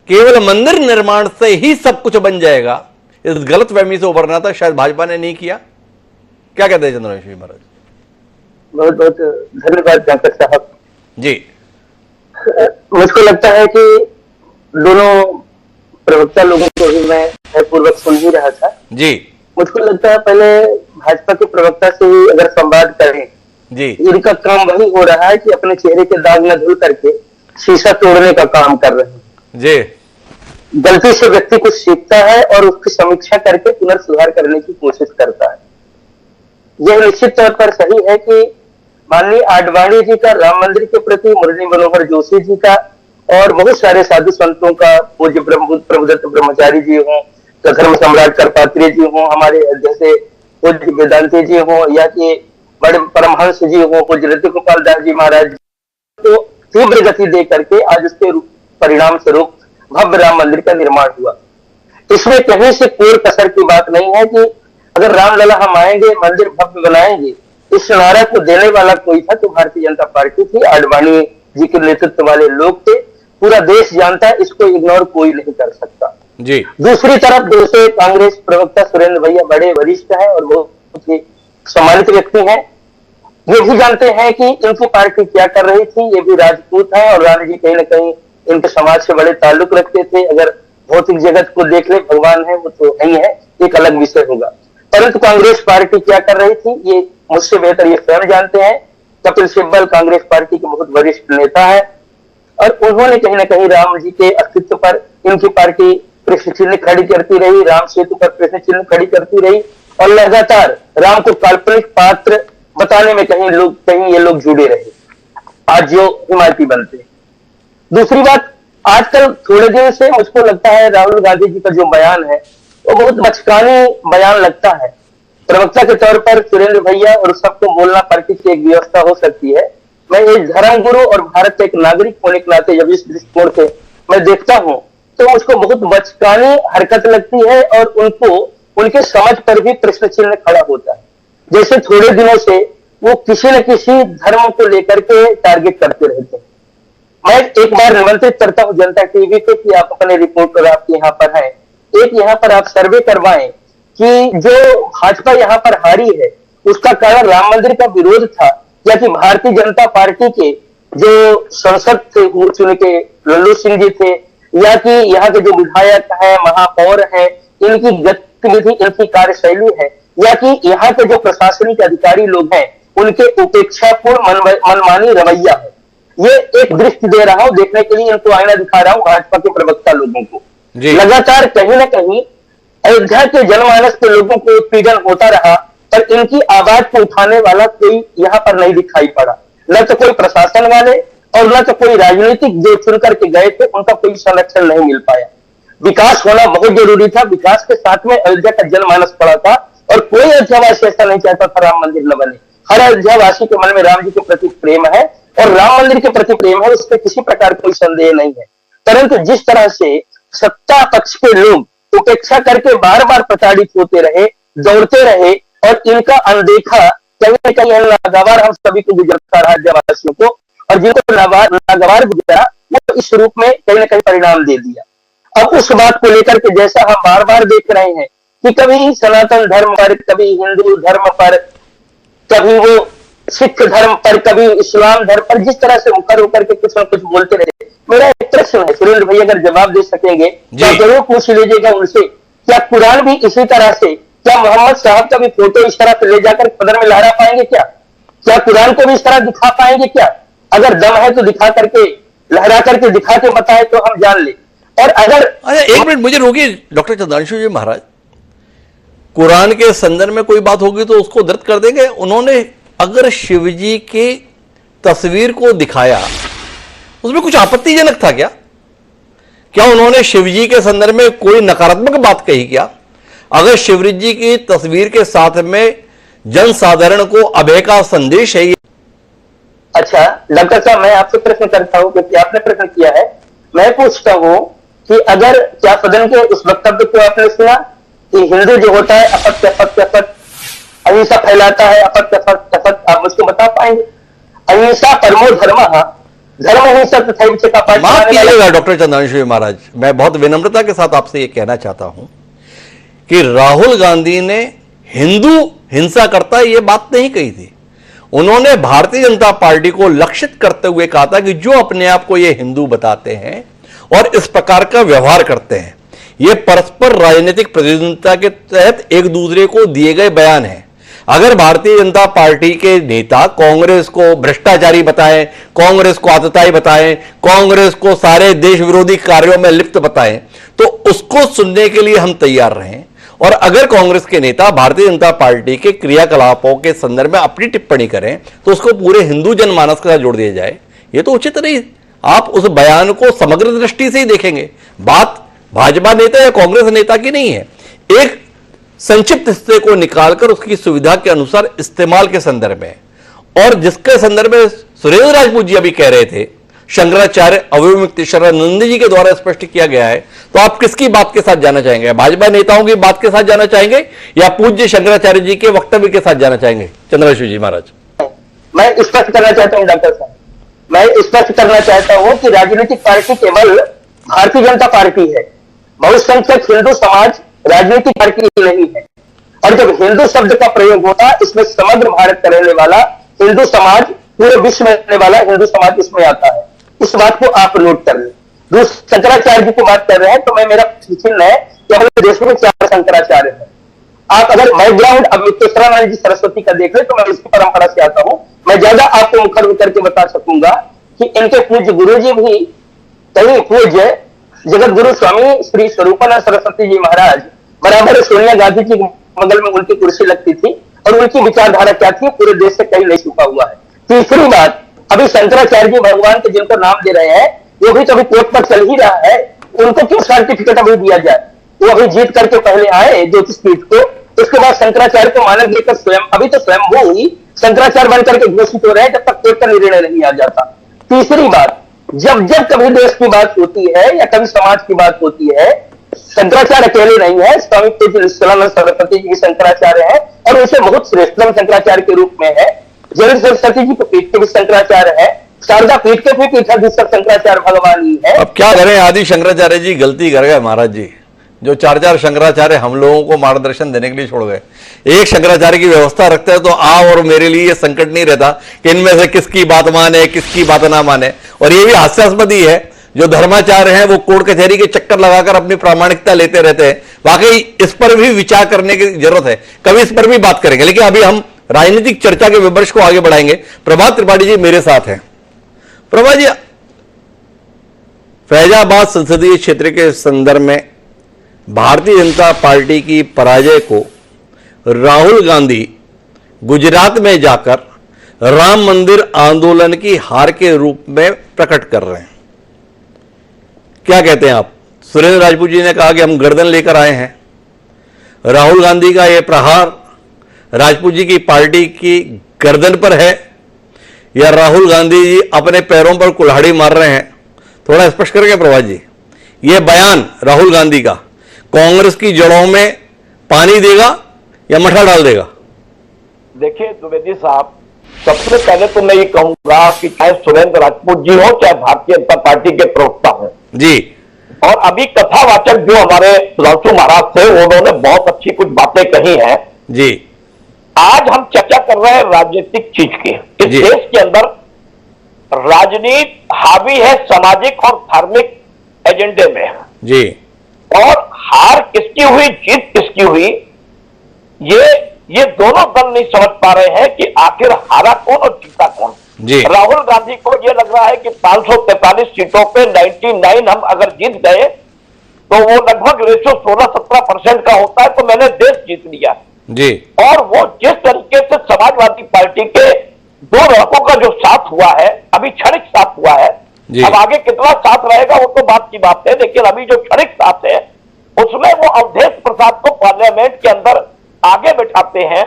केवल मंदिर निर्माण से ही सब कुछ बन जाएगा, इस गलतफहमी से उभरना था, शायद भाजपा ने नहीं किया। क्या कहते हैं चंद्रवंशी महाराज? बहुत बहुत धन्यवाद जाकर साहब जी। मुझको लगता है कि दोनों प्रवक्ता लोगों को भी मैं पूर्वक सुन ही रहा था जी। मुझको लगता है पहले भाजपा के प्रवक्ता से ही अगर संवाद करें जी, इनका काम वही हो रहा है कि अपने चेहरे के दाग न धुल करके शीशा तोड़ने का काम कर रहे हैं जी। गलती से व्यक्ति कुछ सीखता है और उसकी समीक्षा करके पुनर्सुधार करने की कोशिश करता है। यह निश्चित तौर पर सही है कि माननीय आडवाणी जी का राम मंदिर के प्रति, मुरली मनोहर जोशी जी का और बहुत सारे साधु संतों का, पूज्य प्रभुदत्त ब्रह्मचारी जी हों, धर्म सम्राट करपात्री जी हों, हमारे जैसे पूज्य वेदांति जी हों, या कि बड़े परमहंस जी हों, पूज्य ऋतु गोपाल दास जी महाराज, तो तीव्र गति दे करके आज उसके परिणाम स्वरूप भव्य राम मंदिर का निर्माण हुआ। इसमें कहीं से कोई कसर की बात नहीं है कि अगर रामलला हम आएंगे, मंदिर भव्य बनाएंगे, इस नारा को देने वाला कोई था तो भारतीय जनता पार्टी थी, आडवाणी जी के नेतृत्व वाले लोग थे। पूरा देश जानता है, इसको इग्नोर कोई नहीं कर सकता जी। दूसरी तरफ दूसरे कांग्रेस प्रवक्ता सुरेंद्र भैया बड़े वरिष्ठ हैं और बहुत ही सम्मानित व्यक्ति हैं। ये भी जानते हैं कि इनकी पार्टी क्या कर रही थी। ये भी राजपूत है और राम जी कहीं ना कहीं इनके समाज से बड़े ताल्लुक रखते थे। अगर भौतिक जगत को देख ले, भगवान है वो तो नहीं है, एक अलग विषय होगा। परंतु कांग्रेस पार्टी क्या कर रही थी ये मुझसे बेहतर ये स्वयं जानते हैं। कपिल सिब्बल कांग्रेस पार्टी के बहुत वरिष्ठ नेता है और उन्होंने कहीं ना कहीं राम जी के अस्तित्व पर इनकी पार्टी प्रश्न चिन्ह खड़ी करती रही, राम सेतु पर प्रश्न चिन्ह खड़ी करती रही और लगातार राम को काल्पनिक पात्र बताने में कहीं ये लोग जुड़े रहे, आज जो हिमायती बनते हैं। दूसरी बात, आजकल थोड़े दिन से मुझको लगता है राहुल गांधी जी का जो बयान है वो बहुत बचकानी बयान लगता है। प्रवक्ता के तौर पर सुरेंद्र भैया और सबको बोलना पार्टी की एक व्यवस्था हो सकती है, मैं एक धर्मगुरु और भारत के एक नागरिक होने के नाते जब इस दृष्टिकोण से मैं देखता हूं तो मुझको बहुत बचकानी हरकत लगती है और उनको उनके समझ पर भी प्रश्न चिन्ह खड़ा होता है। जैसे थोड़े दिनों से वो किसी न किसी धर्म को लेकर के टारगेट करते रहते हैं। मैं एक बार निमंत्रित करता हूं जनता टीवी पे कि आप अपने रिपोर्टर आपके यहाँ पर हैं, एक यहाँ पर आप सर्वे करवाएं कि जो भाजपा यहाँ पर हारी है उसका कारण राम मंदिर का विरोध था या कि भारतीय जनता पार्टी के जो सांसद थे चुन के लल्लू सिंह जी थे या कि यहाँ के जो विधायक है महापौर है इनकी गतिविधि इनकी कार्यशैली है या कि यहाँ के जो प्रशासनिक अधिकारी लोग हैं उनके उपेक्षापूर्ण मनमानी रवैया है। ये एक दृष्टि दे रहा हूं, देखने के लिए इनको आईना दिखा रहा हूं भाजपा के प्रवक्ता लोगों को। लगातार कहीं ना कहीं अयोध्या के जनमानस के लोगों को उत्पीड़न होता रहा पर इनकी आवाज को उठाने वाला कोई यहाँ पर नहीं दिखाई पड़ा, न तो कोई प्रशासन वाले और न तो कोई राजनीतिक जो चुन करके गए थे उनका कोई संरक्षण नहीं मिल पाया। विकास होना बहुत जरूरी था, विकास के साथ में अयोध्या का जनमानस पड़ा था और कोई अयोध्यावासी ऐसा नहीं चाहता था राम मंदिर न बने। हर अयोध्यावासी के मन में राम जी के प्रति प्रेम है और राम मंदिर के प्रति प्रेम है, उसमें किसी प्रकार कोई संदेह नहीं है। परंतु जिस तरह से सत्ता पक्ष के लोग उपेक्षा करके बार बार प्रताड़ित होते रहे, दौड़ते रहे और इनका अनदेखा कहीं न कहीं नागवार हम सभी को गुजरता रहा राज्यवासियों को, और जिनको नागवार गुजरा वो इस रूप में कहीं न कहीं परिणाम दे दिया। अब उस बात को लेकर के जैसा हम बार बार देख रहे हैं कि कभी सनातन धर्म पर, कभी हिंदू धर्म पर, कभी वो सिख धर्म पर, कभी इस्लाम धर्म पर, जिस तरह से मुखर होकर के कुछ न कुछ बोलते रहे। मेरा एक प्रश्न है सुरेंद्र भाई, अगर जवाब दे सकेंगे तो जरूर पूछ लीजिएगा उनसे, क्या कुरान भी इसी तरह से, क्या मोहम्मद साहब का भी फोटो इस तरह से ले जाकर सदन में लहरा पाएंगे क्या कुरान को भी इस तरह दिखा पाएंगे क्या? अगर दम है तो दिखा करके, लहरा करके दिखा के बताए तो हम जान ले। और अगर एक मिनट मुझे रोकिए डॉक्टर चंद्रांशु जी महाराज, कुरान के संदर्भ में कोई बात होगी तो उसको दर्द कर देंगे। उन्होंने अगर शिव जी की तस्वीर को दिखाया उसमें कुछ आपत्तिजनक था क्या उन्होंने शिव जी के संदर्भ में कोई नकारात्मक बात कही क्या? अगर शिव जी की तस्वीर के साथ में जनसाधारण को अभय का संदेश है। अच्छा डॉक्टर साहब, मैं आपसे प्रश्न करता हूं क्योंकि आपने प्रश्न किया है, मैं पूछता हूं कि अगर क्या सदन के उस वक्तव्य को आपने सुना कि हिंदू जो होता है अपत्य अपत्य अपत्य अहिंसा फैलाता है, अपत्य अपत्य अपत्य, आप मुझको बता पाएंगे? अहिंसा परमो धर्म, धर्म हिंसा तथा का माफ कीजिएगा डॉक्टर चंद्रांशु महाराज, मैं बहुत विनम्रता के साथ आपसे ये कहना चाहता हूं कि राहुल गांधी ने हिंदू हिंसा करता है ये बात नहीं कही थी। उन्होंने भारतीय जनता पार्टी को लक्षित करते हुए कहा था कि जो अपने आप को ये हिंदू बताते हैं और इस प्रकार का व्यवहार करते हैं, ये परस्पर राजनीतिक प्रतिद्वंदिता के तहत एक दूसरे को दिए गए बयान हैं। अगर भारतीय जनता पार्टी के नेता कांग्रेस को भ्रष्टाचारी बताएं, कांग्रेस को आतताई बताएं, कांग्रेस को सारे देश विरोधी कार्यों में लिप्त बताएं, तो उसको सुनने के लिए हम तैयार रहें। और अगर कांग्रेस के नेता भारतीय जनता पार्टी के क्रियाकलापों के संदर्भ में अपनी टिप्पणी करें तो उसको पूरे हिंदू जनमानस के साथ जोड़ दिया जाए, ये तो उचित नहीं। आप उस बयान को समग्र दृष्टि से ही देखेंगे। बात भाजपा नेता या कांग्रेस नेता की नहीं है, एक संक्षिप्त हिस्से को निकालकर उसकी सुविधा के अनुसार इस्तेमाल के संदर्भ में, और जिसके संदर्भ में सुरेंद्र राजपूत जी अभी कह रहे थे शंकराचार्य अवमुक्तेश्वरानंद जी के द्वारा स्पष्ट किया गया है, तो आप किसकी बात के साथ जाना चाहेंगे? भाजपा नेताओं की बात के साथ जाना चाहेंगे या पूज्य शंकराचार्य जी के वक्तव्य के साथ जाना चाहेंगे? चंद्रांशु जी महाराज, मैं स्पष्ट करना चाहता हूं डॉक्टर साहब, मैं स्पष्ट करना चाहता हूं कि राजनीतिक पार्टी केवल भारतीय जनता पार्टी है, बहुसंख्यक हिंदू समाज राजनीतिक पार्टी नहीं है। और जब हिंदू शब्द का प्रयोग होता इसमें समग्र भारत का रहने वाला हिंदू समाज, पूरे विश्व में रहने वाला हिंदू समाज इसमें आता है। इस बात को आप नोट कर लें। शंकराचार्य जी की बात कर रहे हैं तो मेरा चिन्ह है कि हमारे देश में 4 शंकराचार्य हैं। आप अगर बैकग्राउंड अब मुक्तेश्वरानंद जी सरस्वती का देख ले तो मैं इसकी परंपरा से आता हूं, मैं ज्यादा आपको मुखर होकर के बता सकूंगा कि इनके पूज्य गुरु जी भी कहीं पूज्य जगत गुरु स्वामी श्री स्वरूपानंद सरस्वती जी महाराज बराबर सोनिया गांधी जी बगल में उनकी कुर्सी लगती थी और उनकी विचारधारा क्या थी पूरे देश से कहीं नहीं छुपा हुआ है। तीसरी बात, अभी शंकराचार्य जी भगवान के जिनको नाम दे रहे हैं वो भी तो अभी कोर्ट पर चल ही रहा है, उनको क्यों सर्टिफिकेट अभी दिया जाए? वो अभी जीत करके पहले आए ज्योतिष पीठ को, उसके बाद शंकराचार्य को मानक लेकर स्वयं, अभी तो स्वयं वो हुई शंकराचार्य बनकर के घोषित हो रहे हैं जब तक कोर्ट का निर्णय नहीं आ जाता। तीसरी बात, जब जब कभी देश की बात होती है या कभी समाज की बात होती है, शंकराचार्य अकेले नहीं है, स्वामी तेजानंद सरस्वती जी शंकराचार्य है और उनसे बहुत श्रेष्ठतम शंकराचार्य के रूप में है। जगत सरस्वती जी को पीठ के भी शंकराचार्य है, शारदा पीठ के भी पीठाधीश्वर शंकराचार्य भगवान ही है। अब क्या करें, आदि शंकराचार्य जी गलती कर गए महाराज जी, जो 4 शंकराचार्य हम लोगों को मार्गदर्शन देने के लिए छोड़ गए। एक शंकराचार्य की व्यवस्था रखते हैं तो और मेरे लिए ये संकट नहीं रहता कि इनमें से किसकी बात माने किसकी बात ना माने। और ये भी हास्यास्पद ही है, जो धर्माचार्य हैं वो कोर्ट कचहरी के चक्कर लगाकर अपनी प्रामाणिकता लेते रहते हैं। वाकई इस पर भी विचार करने की जरूरत है, कभी इस पर भी बात करेंगे। लेकिन अभी हम राजनीतिक चर्चा के विमर्श को आगे बढ़ाएंगे। प्रभात त्रिपाठी जी मेरे साथ हैं। प्रभा जी, फैजाबाद संसदीय क्षेत्र के संदर्भ में भारतीय जनता पार्टी की पराजय को राहुल गांधी गुजरात में जाकर राम मंदिर आंदोलन की हार के रूप में प्रकट कर रहे हैं, क्या कहते हैं आप? सुरेंद्र राजपूत जी ने कहा कि हम गर्दन लेकर आए हैं। राहुल गांधी का यह प्रहार राजपूत जी की पार्टी की गर्दन पर है या राहुल गांधी जी अपने पैरों पर कुल्हाड़ी मार रहे हैं? थोड़ा स्पष्ट करके प्रभात जी, यह बयान राहुल गांधी का कांग्रेस की जड़ों में पानी देगा या मठा डाल देगा? देखिए द्विवेदी साहब, सबसे पहले तो मैं ये कहूंगा कि चाहे सुरेंद्र राजपूत जी हो चाहे भारतीय जनता पार्टी के प्रवक्ता हो जी, और अभी कथावाचक जो हमारे सुधांशु महाराज थे उन्होंने बहुत अच्छी कुछ बातें कही हैं जी। आज हम चर्चा कर रहे हैं राजनीतिक चीज की। इस देश के अंदर राजनीति हावी है सामाजिक और धार्मिक एजेंडे में जी, और हार किसकी हुई जीत किसकी हुई ये दोनों दल नहीं समझ पा रहे हैं कि आखिर हारा कौन और जीता कौन। जी। राहुल गांधी को यह लग रहा है कि 543 सीटों पे 99 हम अगर जीत गए तो वो लगभग रेशो 16-17% का होता है तो मैंने देश जीत लिया जी। और वो जिस तरीके से समाजवादी पार्टी के 2 लड़कों का जो साथ हुआ है, अभी क्षणिक साथ हुआ है, अब आगे कितना साथ रहेगा वो तो बात की बात है, लेकिन अभी जो क्षणिक साथ है उसमें वो अवधेश प्रसाद को पार्लियामेंट के अंदर आगे बैठाते हैं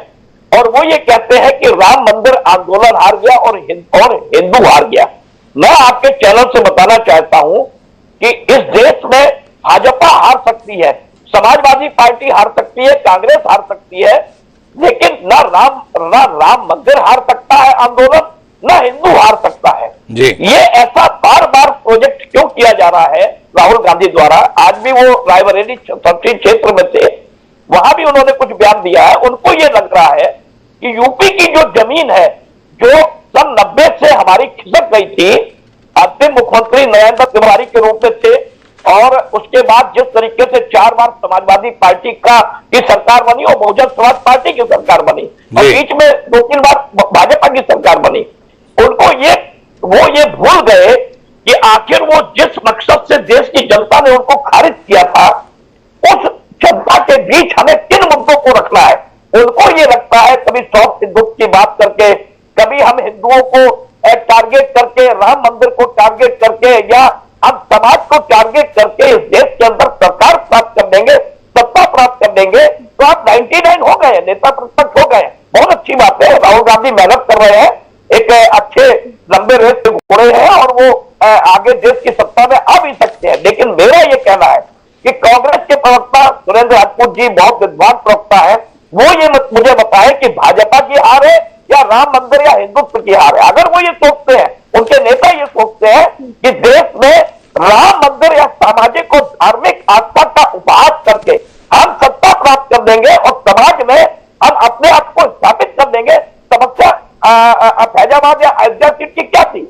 और वो ये कहते हैं कि राम मंदिर आंदोलन हार गया और हिंदू हार गया। मैं आपके चैनल से बताना चाहता हूं कि इस देश में भाजपा हार सकती है, समाजवादी पार्टी हार सकती है, कांग्रेस हार सकती है, लेकिन ना राम मंदिर हार सकता है आंदोलन, ना हिंदू हार सकता है जी। ये ऐसा बार बार प्रोजेक्ट क्यों किया जा रहा है राहुल गांधी द्वारा? आज भी वो रायबरेली संसदीय क्षेत्र में थे, वहां भी उन्होंने कुछ बयान दिया है। उनको ये लग रहा है कि यूपी की जो जमीन है जो सन 90 से हमारी खिसक गई थी, अंतिम मुख्यमंत्री नरेंद्र तिवारी के रूप में थे और उसके बाद जिस तरीके से 4 बार समाजवादी पार्टी की सरकार बनी और बहुजन समाज पार्टी की सरकार बनी और बीच में 2-3 बार भाजपा की सरकार बनी, उनको वो ये भूल गए कि आखिर वो जिस मकसद से देश की जनता ने उनको खारिज किया था, उस जनता के बीच हमें किन मुद्दों को रखना है। उनको ये लगता है कभी सॉफ्ट हिंदुत्व की बात करके, कभी हम हिंदुओं को टारगेट करके, राम मंदिर को टारगेट करके या हम समाज को टारगेट करके इस देश के अंदर सरकार प्राप्त कर देंगे, सत्ता प्राप्त कर देंगे, तो आप 99 हो गए, नेता प्रतिपक्ष हो गए, बहुत अच्छी बात है। राहुल गांधी मेहनत कर रहे हैं, एक अच्छे लंबे रेस से घोड़े हैं और वो आगे देश की सत्ता में आ भी सकते हैं। लेकिन मेरा ये कहना है कि कांग्रेस के प्रवक्ता सुरेंद्र राजपूत जी बहुत विद्वान प्रवक्ता है, वो ये मुझे बताए कि भाजपा की हार है या राम मंदिर या हिंदुत्व की हार है। अगर वो ये सोचते हैं, उनके नेता ये सोचते हैं कि देश में राम मंदिर या सामाजिक और धार्मिक आस्था का उपहास करके हम सत्ता प्राप्त कर देंगे और समाज में हम अपने आप को स्थापित कर देंगे, समस्या फैजाबाद या अयोध्या सीट की क्या थी?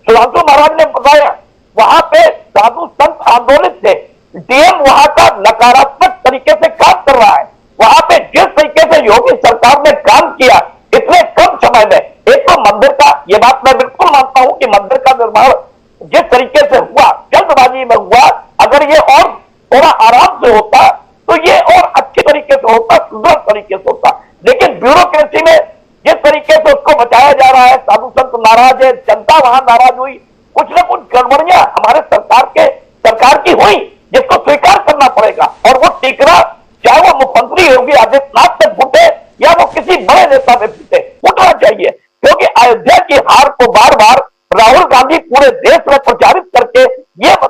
सुधांशु महाराज ने बताया वहां पे साधु संत आंदोलित थे, डीएम वहां का नकारात्मक तरीके से काम कर रहा है। वहां पे जिस तरीके से योगी सरकार ने काम किया इतने कम समय में, एक तो मंदिर का, ये बात मैं बिल्कुल मानता हूं कि मंदिर का निर्माण जिस तरीके से हुआ, जल्दबाजी में हुआ, अगर ये और थोड़ा आराम से होता तो ये और अच्छे तरीके से होता, सुंदर तरीके से होता। लेकिन ब्यूरोक्रेसी में जिस तरीके से उसको बचाया जा रहा है, साधु संत नाराज है, जनता वहां नाराज हुई, कुछ न कुछ गड़बड़ियां हमारे सरकार की हुई, जिसको स्वीकार करना पड़ेगा। और वो टीकरा चाहे वो मुख्यमंत्री योगी आदित्यनाथ तक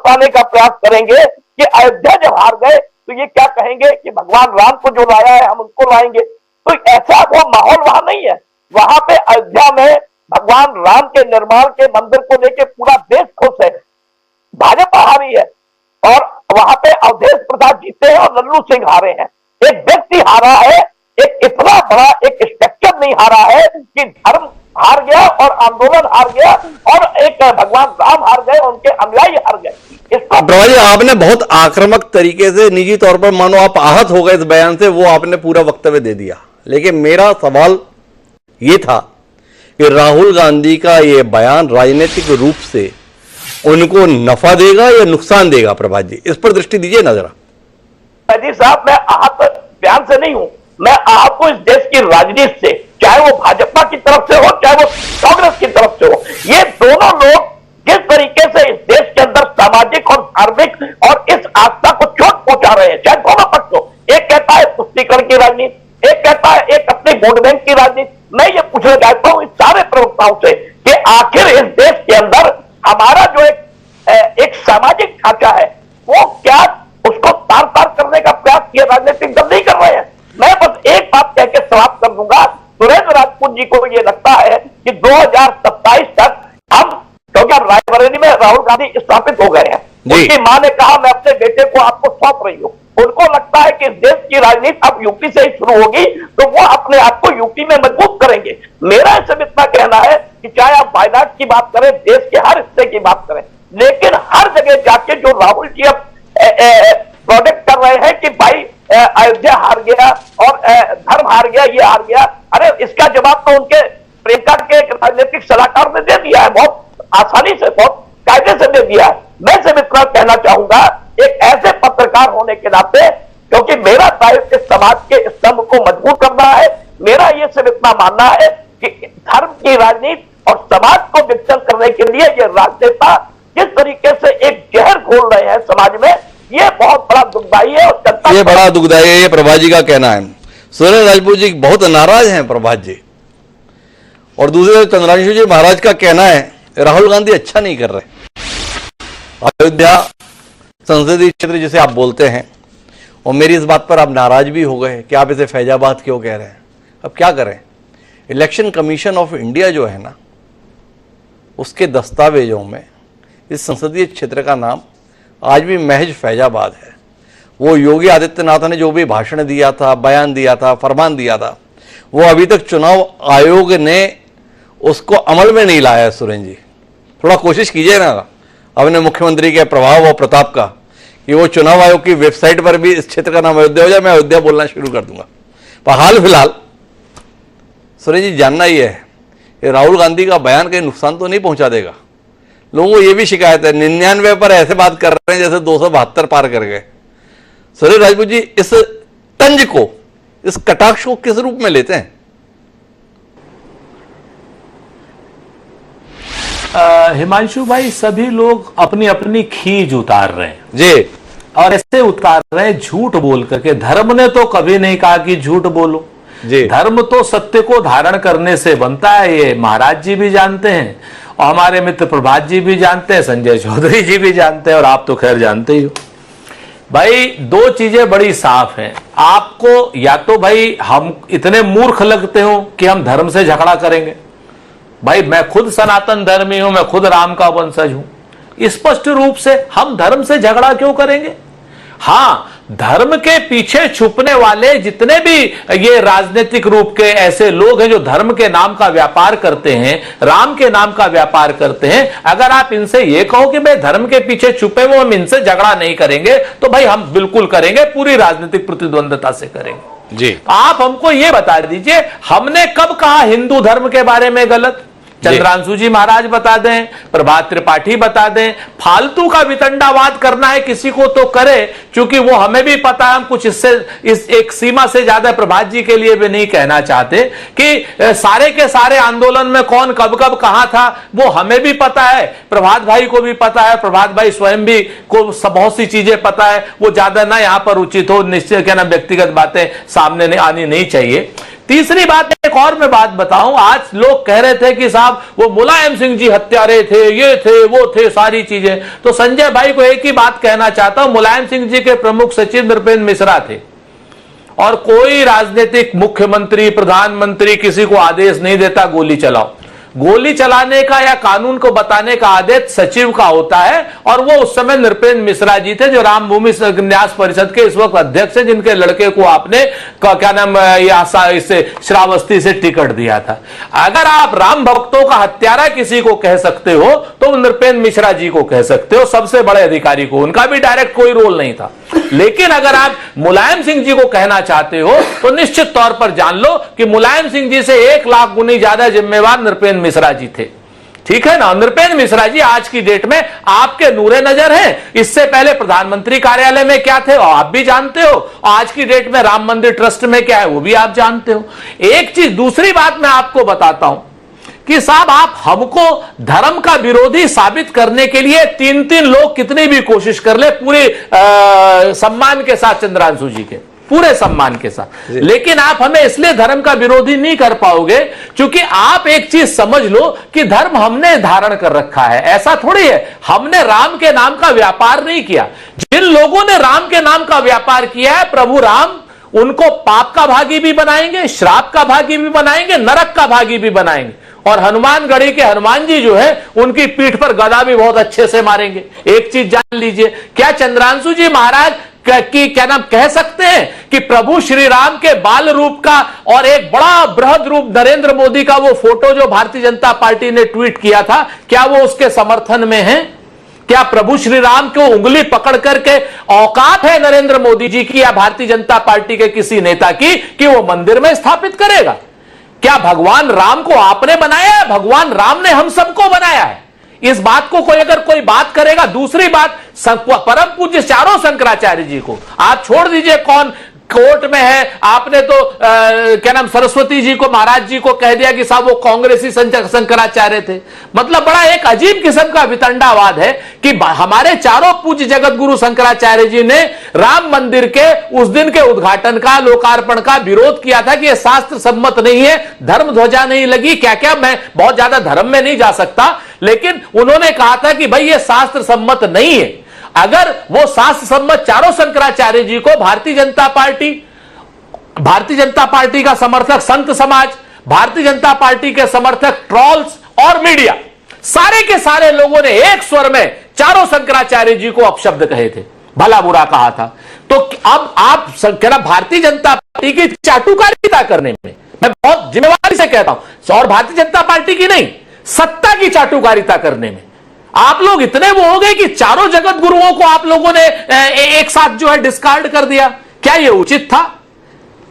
बताने का प्रयास करेंगे कि अयोध्या जब हार गए तो ये क्या कहेंगे कि भगवान राम को जो लाया है हम उनको लाएंगे, तो ऐसा वो माहौल वहां नहीं है। वहां पे अयोध्या में भगवान राम के निर्माण के मंदिर को लेकर पूरा देश खुश है। भाजपा हारी है और वहां पे अवधेश प्रसाद जीते हैं और लल्लू सिंह हारे हैं। एक व्यक्ति हारा है, एक इतना बड़ा एक स्ट्रक्चर नहीं हारा है कि धर्म हार गया और आंदोलन हार गया और एक भगवान राम हार गए, उनके अनुयायी हार गए। इसको प्रभाजी, आपने बहुत आक्रामक तरीके से, निजी तौर पर मानो आप आहत हो गए इस बयान से, वो आपने पूरा वक्तव्य दे दिया। लेकिन मेरा सवाल ये था कि राहुल गांधी का ये बयान राजनीतिक रूप से उनको नफा देगा या नुकसान देगा? प्रभात जी, इस पर दृष्टि दीजिए ना जरा। जी साहब, मैं आहत बयान से नहीं हूं, मैं आहत हूं इस देश की राजनीति से, चाहे वो भाजपा की तरफ से हो चाहे वो कांग्रेस की तरफ से हो। ये दोनों लोग जिस तरीके से इस देश के अंदर सामाजिक और धार्मिक और इस आस्था को चोट पहुंचा रहे हैं, चाहे दोनों पक्ष हो। एक कहता है तुष्टीकरण की राजनीति, एक कहता है एक अपने वोट बैंक की राजनीति। मैं ये पूछना चाहता हूं इस सारे प्रवक्ताओं से कि आखिर इस देश के अंदर हमारा जो एक सामाजिक ढांचा है वो क्या उसको तार तार करने का प्रयास ये राजनीतिक दल नहीं कर रहे हैं। मैं बस एक बात कह के समाप्त कर दूंगा, सुरेंद्र राजपूत जी को ये लगता है कि 2027 तक हम, क्योंकि अब रायबरेली में राहुल गांधी स्थापित हो गए हैं, उनकी मां ने कहा मैं अपने बेटे को आपको सौंप रही हूं। उनको लगता है कि इस देश की राजनीति अब यूपी से ही शुरू होगी तो वो अपने आप को यूपी में मजबूत करेंगे। मेरा सिर्फ इतना कहना है कि चाहे आप वायनाड की बात करें, देश के हर हिस्से की बात करें, लेकिन हर जगह जाके जो राहुल जी अब प्रोजेक्ट कर रहे हैं कि भाई अयोध्या हार गया और धर्म हार गया, ये हार गया, अरे इसका जवाब तो उनके प्रियंका के राजनीतिक सलाहकार ने दे दिया है, बहुत आसानी से, बहुत कायदे से दे दिया है। मैं सिर्फ इतना कहना चाहूंगा एक ऐसे पत्रकार होने के नाते, क्योंकि मेरा दायित्व समाज के स्तंभ को मजबूत करना है, मेरा ये सिर्फ इतना मानना है कि धर्म की राजनीति और समाज को विकसित करने के लिए ये राजनेता जिस तरीके से एक जहर घोल रहे हैं समाज में, ये बहुत बड़ा दुखदाई है। और जनता ये बड़ा दुखदाई है, ये प्रभात जी का कहना है। सुरेंद्र राजपूत जी बहुत नाराज हैं प्रभात जी, और दूसरे चंद्रांशु जी महाराज का कहना है राहुल गांधी अच्छा नहीं कर रहे। अयोध्या संसदीय क्षेत्र जिसे आप बोलते हैं, और मेरी इस बात पर आप नाराज भी हो गए कि आप इसे फैजाबाद क्यों कह रहे हैं। अब क्या करें, इलेक्शन कमीशन ऑफ इंडिया जो है ना, उसके दस्तावेजों में इस संसदीय क्षेत्र का नाम आज भी महज फैजाबाद है। वो योगी आदित्यनाथ ने जो भी भाषण दिया था, बयान दिया था, फरमान दिया था, वो अभी तक चुनाव आयोग ने उसको अमल में नहीं लाया है। सुरेंद्र जी, थोड़ा कोशिश कीजिए ना अपने मुख्यमंत्री के प्रभाव और प्रताप का, कि वो चुनाव आयोग की वेबसाइट पर भी इस क्षेत्र का नाम अयोध्या हो जाए, मैं अयोध्या बोलना शुरू कर दूंगा। पर हाल फिलहाल सुरेंद्र जी जानना ही है कि राहुल गांधी का बयान कहीं नुकसान तो नहीं पहुंचा देगा। लोगों को यह भी शिकायत है 99 पर ऐसे बात कर रहे हैं जैसे 272 पार कर गए। सुरेंद्र राजपूत जी, इस तंज को, इस कटाक्ष को किस रूप में लेते हैं? हिमांशु भाई, सभी लोग अपनी अपनी खींच उतार रहे हैं जी, और ऐसे उतार रहे हैं झूठ बोल करके। धर्म ने तो कभी नहीं कहा कि झूठ बोलो जी। धर्म तो सत्य को धारण करने से बनता है, ये महाराज जी भी जानते हैं और हमारे मित्र प्रभात जी भी जानते हैं, संजय चौधरी जी भी जानते हैं, और आप तो खैर जानते ही हो। भाई दो चीजें बड़ी साफ हैं, आपको या तो भाई हम इतने मूर्ख लगते हो कि हम धर्म से झगड़ा करेंगे। भाई मैं खुद सनातन धर्मी हूं, मैं खुद राम का वंशज हूं, स्पष्ट रूप से हम धर्म से झगड़ा क्यों करेंगे? हां, धर्म के पीछे छुपने वाले जितने भी ये राजनीतिक रूप के ऐसे लोग हैं जो धर्म के नाम का व्यापार करते हैं, राम के नाम का व्यापार करते हैं, अगर आप इनसे ये कहो कि भाई धर्म के पीछे छुपे वो हम इनसे झगड़ा नहीं करेंगे, तो भाई हम बिल्कुल करेंगे, पूरी राजनीतिक प्रतिद्वंदता से करेंगे जी। आप हमको ये बता दीजिए, हमने कब कहा हिंदू धर्म के बारे में गलत? चंद्रांशु जी महाराज बता दें, प्रभात त्रिपाठी बता दें। फालतू का वितंडावाद करना है किसी को तो करे, क्योंकि वो हमें भी पता है, हम कुछ इससे इस एक सीमा से ज्यादा प्रभात जी के लिए भी नहीं कहना चाहते कि सारे के सारे आंदोलन में कौन कब कब कहां था, वो हमें भी पता है, प्रभात भाई को भी पता है, प्रभात भाई स्वयं भी को बहुत सी चीजें पता है। वो ज्यादा ना यहां पर उचित हो, निश्चय क्या ना व्यक्तिगत बातें सामने आनी नहीं चाहिए। तीसरी बात, एक और मैं बात बताऊं, आज लोग कह रहे थे कि साहब वो मुलायम सिंह जी हत्यारे थे, ये थे, वो थे, सारी चीजें। तो संजय भाई को एक ही बात कहना चाहता हूं, मुलायम सिंह जी के प्रमुख सचिव नृपेंद्र मिश्रा थे और कोई राजनीतिक मुख्यमंत्री, प्रधानमंत्री किसी को आदेश नहीं देता गोली चलाओ। गोली चलाने का या कानून को बताने का आदेश सचिव का होता है, और वो उस समय नृपेंद्र मिश्रा जी थे जो रामभूमि न्यास परिषद के इस वक्त अध्यक्ष हैं, जिनके लड़के को आपने क्या नाम इससे श्रावस्ती से टिकट दिया था। अगर आप राम भक्तों का हत्यारा किसी को कह सकते हो तो नृपेंद्र मिश्रा जी को कह सकते हो, सबसे बड़े अधिकारी को। उनका भी डायरेक्ट कोई रोल नहीं था। लेकिन अगर आप मुलायम सिंह जी को कहना चाहते हो तो निश्चित तौर पर जान लो कि मुलायम सिंह जी से 1 लाख गुनी ज्यादा जिम्मेवार नृपेंद्र मिश्रा जी थे। ठीक है ना? नृपेंद्र मिश्रा जी आज की डेट में आपके नूरे नजर हैं। इससे पहले प्रधानमंत्री कार्यालय में क्या थे आप भी जानते हो, आज की डेट में राम मंदिर ट्रस्ट में क्या है वो भी आप जानते हो। एक चीज, दूसरी बात मैं आपको बताता हूं कि साहब आप हमको धर्म का विरोधी साबित करने के लिए 3-3 लोग कितनी भी कोशिश कर ले, पूरे सम्मान के साथ, चंद्रांशु जी के पूरे सम्मान के साथ, लेकिन आप हमें इसलिए धर्म का विरोधी नहीं कर पाओगे क्योंकि आप एक चीज समझ लो कि धर्म हमने धारण कर रखा है। ऐसा थोड़ी है, हमने राम के नाम का व्यापार नहीं किया। जिन लोगों ने राम के नाम का व्यापार किया है, प्रभु राम उनको पाप का भागी भी बनाएंगे, श्राप का भागी भी बनाएंगे, नरक का भागी भी बनाएंगे। और हनुमानगढ़ी के हनुमान जी जो है उनकी पीठ पर गदा भी बहुत अच्छे से मारेंगे। एक चीज जान लीजिए, क्या चंद्रांशु जी महाराज की क्या नाम कह सकते हैं कि प्रभु श्री राम के बाल रूप का और एक बड़ा बृहद रूप नरेंद्र मोदी का वो फोटो जो भारतीय जनता पार्टी ने ट्वीट किया था, क्या वो उसके समर्थन में है? क्या प्रभु श्री राम को उंगली पकड़ करके औकात है नरेंद्र मोदी जी की या भारतीय जनता पार्टी के किसी नेता की कि वो मंदिर में स्थापित करेगा? क्या भगवान राम को आपने बनाया है? भगवान राम ने हम सबको बनाया है। इस बात को अगर कोई बात करेगा। दूसरी बात, परम पूज्य चारों शंकराचार्य जी को आप छोड़ दीजिए कौन कोर्ट में है, आपने तो क्या नाम सरस्वती जी को, महाराज जी को कह दिया कि साहब वो कांग्रेसी शंकराचार्य थे। मतलब बड़ा एक अजीब किस्म का वितंडावाद है कि हमारे चारों पूज्य जगत गुरु शंकराचार्य जी ने राम मंदिर के उस दिन के उद्घाटन का, लोकार्पण का विरोध किया था कि यह शास्त्र सम्मत नहीं है, धर्म ध्वजा नहीं लगी, क्या क्या। मैं बहुत ज्यादा धर्म में नहीं जा सकता, लेकिन उन्होंने कहा था कि भाई ये शास्त्र सम्मत नहीं है। अगर वो शास्त्र सम्मत चारों शंकराचार्य जी को भारतीय जनता पार्टी का समर्थक संत समाज, भारतीय जनता पार्टी के समर्थक ट्रॉल्स और मीडिया, सारे के सारे लोगों ने एक स्वर में चारों शंकराचार्य जी को अपशब्द कहे थे, भला बुरा कहा था। तो अब आप भारतीय जनता पार्टी की चाटुकारिता करने में, मैं बहुत जिम्मेवारी से कहता हूं, और भारतीय जनता पार्टी की नहीं, सत्ता की चाटुकारिता करने में आप लोग इतने वो हो गए कि चारों जगत गुरुओं को आप लोगों ने एक साथ जो है डिस्कार्ड कर दिया। क्या ये उचित था?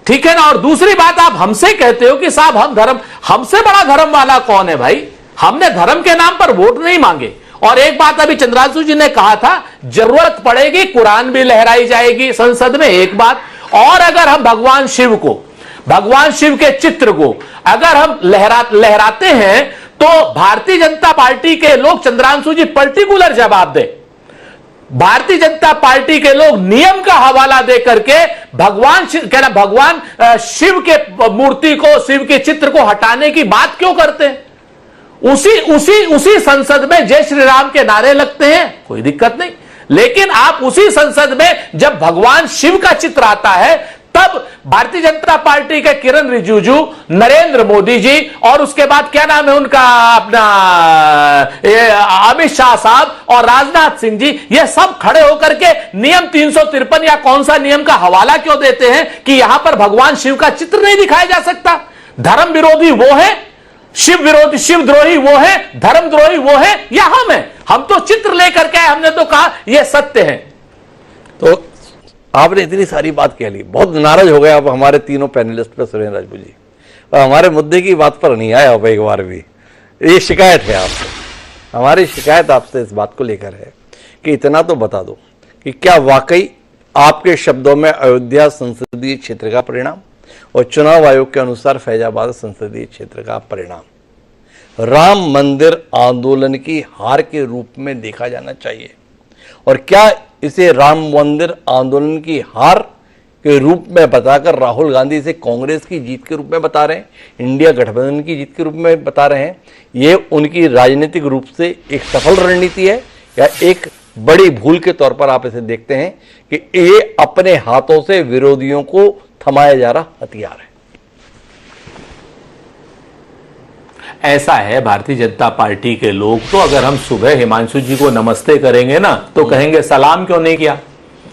ठीक है ना? और दूसरी बात, आप हमसे कहते हो कि साहब हम धर्म, हमसे बड़ा धर्म वाला कौन है भाई? हमने धर्म के नाम पर वोट नहीं मांगे। और एक बात अभी चंद्रांशु जी ने कहा था, जरूरत पड़ेगी कुरान भी लहराई जाएगी संसद में, एक बात। और अगर हम भगवान शिव को, भगवान शिव के चित्र को अगर हम लहराते हैं तो भारतीय जनता पार्टी के लोग, चंद्रांशु जी पर्टिकुलर जवाब दें, भारतीय जनता पार्टी के लोग नियम का हवाला दे करके भगवान शिव के मूर्ति को, शिव के चित्र को हटाने की बात क्यों करते हैं? उसी संसद में जय श्री राम के नारे लगते हैं, कोई दिक्कत नहीं। लेकिन आप उसी संसद में जब भगवान शिव का चित्र आता है तब भारतीय जनता पार्टी के किरण रिजिजू, नरेंद्र मोदी जी और उसके बाद क्या नाम है उनका, अपना अमित शाह साहब और राजनाथ सिंह जी, ये सब खड़े होकर के नियम 353 या कौन सा नियम का हवाला क्यों देते हैं कि यहां पर भगवान शिव का चित्र नहीं दिखाया जा सकता? धर्म विरोधी वो है, शिव विरोधी, शिव द्रोही वो है, धर्म द्रोही वो है, या हम है? हम तो चित्र लेकर के, हमने तो कहा यह सत्य है। तो आपने इतनी सारी बात कह ली, बहुत नाराज हो गए आप हमारे तीनों पैनलिस्ट पे, सुरेंद्र राजपूत जी, और हमारे मुद्दे की बात पर नहीं आया आप एक बार भी। ये शिकायत है आपसे, हमारी शिकायत आपसे इस बात को लेकर है कि इतना तो बता दो कि क्या वाकई आपके शब्दों में अयोध्या संसदीय क्षेत्र का परिणाम और चुनाव आयोग के अनुसार फैजाबाद संसदीय क्षेत्र का परिणाम राम मंदिर आंदोलन की हार के रूप में देखा जाना चाहिए? और क्या इसे राम मंदिर आंदोलन की हार के रूप में बताकर राहुल गांधी इसे कांग्रेस की जीत के रूप में बता रहे हैं, इंडिया गठबंधन की जीत के रूप में बता रहे हैं, ये उनकी राजनीतिक रूप से एक सफल रणनीति है या एक बड़ी भूल के तौर पर आप इसे देखते हैं कि ये अपने हाथों से विरोधियों को थमाया जा रहा हथियार है? ऐसा है, भारतीय जनता पार्टी के लोग तो अगर हम सुबह हिमांशु जी को नमस्ते करेंगे ना तो कहेंगे सलाम क्यों नहीं किया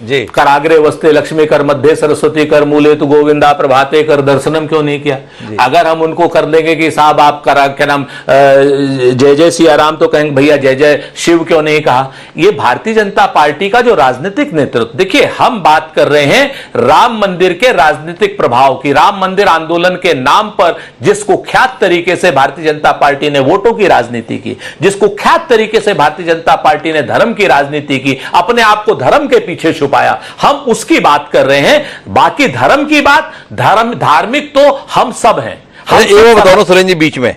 जी, कराग्रे वस्ते लक्ष्मी कर मध्य सरस्वती कर मूले तो गोविंदा प्रभाते कर दर्शनम क्यों नहीं किया? अगर हम उनको कर देंगे कि साहब आप क्या नाम जय जय सिया राम तो कहेंगे भैया जय जय शिव क्यों नहीं कहा? ये भारतीय जनता पार्टी का जो राजनीतिक नेतृत्व, देखिए हम बात कर रहे हैं राम मंदिर के राजनीतिक प्रभाव की। राम मंदिर आंदोलन के नाम पर जिसको ख्यात तरीके से भारतीय जनता पार्टी ने वोटों की राजनीति की, जिसको ख्यात तरीके से भारतीय जनता पार्टी ने धर्म की राजनीति की, अपने आप को धर्म के पीछे छुपाया, हम उसकी बात कर रहे हैं। बाकी धर्म की बात, धार्मिक तो हम सब हैं। ये बताओ ना सुरेंद्र जी, बीच में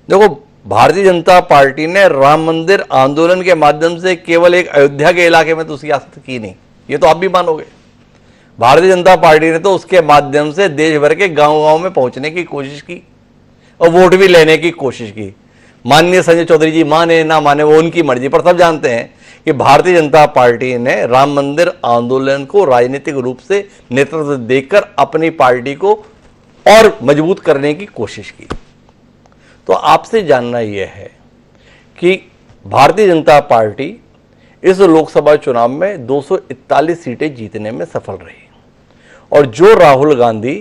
देखो भारतीय जनता पार्टी ने राम मंदिर आंदोलन के माध्यम से केवल एक अयोध्या के इलाके में तो सियासत की नहीं, ये तो आप भी मानोगे। भारतीय जनता पार्टी ने तो उसके माध्यम से देश भर के गांव-गांव में पहुंचने की कोशिश की और वोट भी लेने की कोशिश की। माननीय संजय चौधरी जी माने ना माने वो उनकी मर्जी, पर सब जानते हैं कि भारतीय जनता पार्टी ने राम मंदिर आंदोलन को राजनीतिक रूप से नेतृत्व देकर अपनी पार्टी को और मजबूत करने की कोशिश की। तो आपसे जानना यह है कि भारतीय जनता पार्टी इस लोकसभा चुनाव में 241 सीटें जीतने में सफल रही और जो राहुल गांधी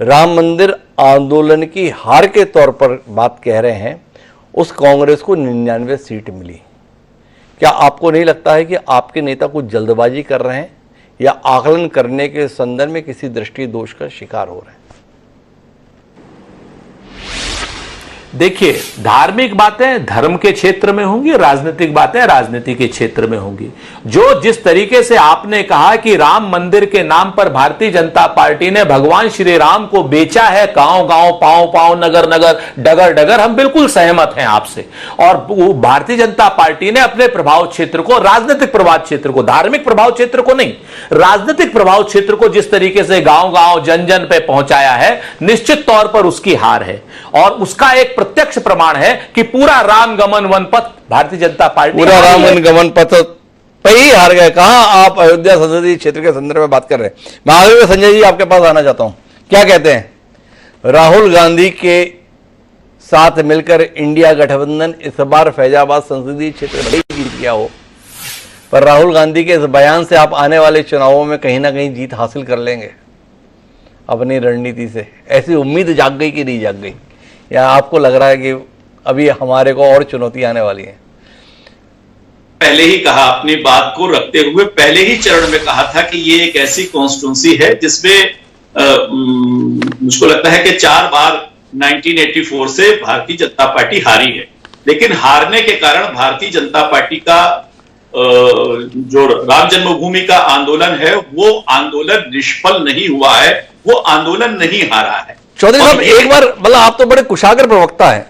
राम मंदिर आंदोलन की हार के तौर पर बात कह रहे हैं, उस कांग्रेस को 99 सीट मिली। क्या आपको नहीं लगता है कि आपके नेता कुछ जल्दबाजी कर रहे हैं या आकलन करने के संदर्भ में किसी दृष्टि दोष का शिकार हो रहे हैं? देखिए, धार्मिक बातें धर्म के क्षेत्र में होंगी, राजनीतिक बातें राजनीति के क्षेत्र में होंगी। जो जिस तरीके से आपने कहा कि राम मंदिर के नाम पर भारतीय जनता पार्टी ने भगवान श्री राम को बेचा है, गांव-गांव, पांव-पांव, नगर-नगर, डगर-डगर, हम बिल्कुल सहमत हैं आपसे। और भारतीय जनता पार्टी ने अपने प्रभाव क्षेत्र को, राजनीतिक प्रभाव क्षेत्र को, धार्मिक प्रभाव क्षेत्र को नहीं, राजनीतिक प्रभाव क्षेत्र को जिस तरीके से गांव-गांव, जन-जन पे पहुंचाया है, निश्चित तौर पर उसकी हार है। और उसका एक प्रत्यक्ष प्रमाण है कि पूरा राम गमन वन पथ भारतीय जनता पार्टी, पूरा राम गमन पथ पे ही हार गए। कहां आप अयोध्या संसदीय क्षेत्र के संदर्भ में बात कर रहे हैं? मैं आगे संजय जी आपके पास आना चाहता हूं, क्या कहते हैं? राहुल गांधी के साथ मिलकर इंडिया गठबंधन इस बार फैजाबाद संसदीय क्षेत्र में जीत गया हो, पर राहुल गांधी के इस बयान से आप आने वाले चुनावों में कहीं ना कहीं जीत हासिल कर लेंगे अपनी रणनीति से? ऐसी उम्मीद जाग गई कि नहीं जाग गई, या आपको लग रहा है कि अभी हमारे को और चुनौती आने वाली है? पहले ही कहा, अपनी बात को रखते हुए पहले ही चरण में कहा था कि ये एक ऐसी कॉन्स्टिट्यूंसी है जिसमें मुझको लगता है कि 4 बार 1984 से भारतीय जनता पार्टी हारी है। लेकिन हारने के कारण भारतीय जनता पार्टी का जो राम जन्मभूमि का आंदोलन है वो आंदोलन निष्फल नहीं हुआ है, वो आंदोलन नहीं हारा है। चौधरी साहब, एक बार मतलब आप तो बड़े कुशागर प्रवक्ता हैं,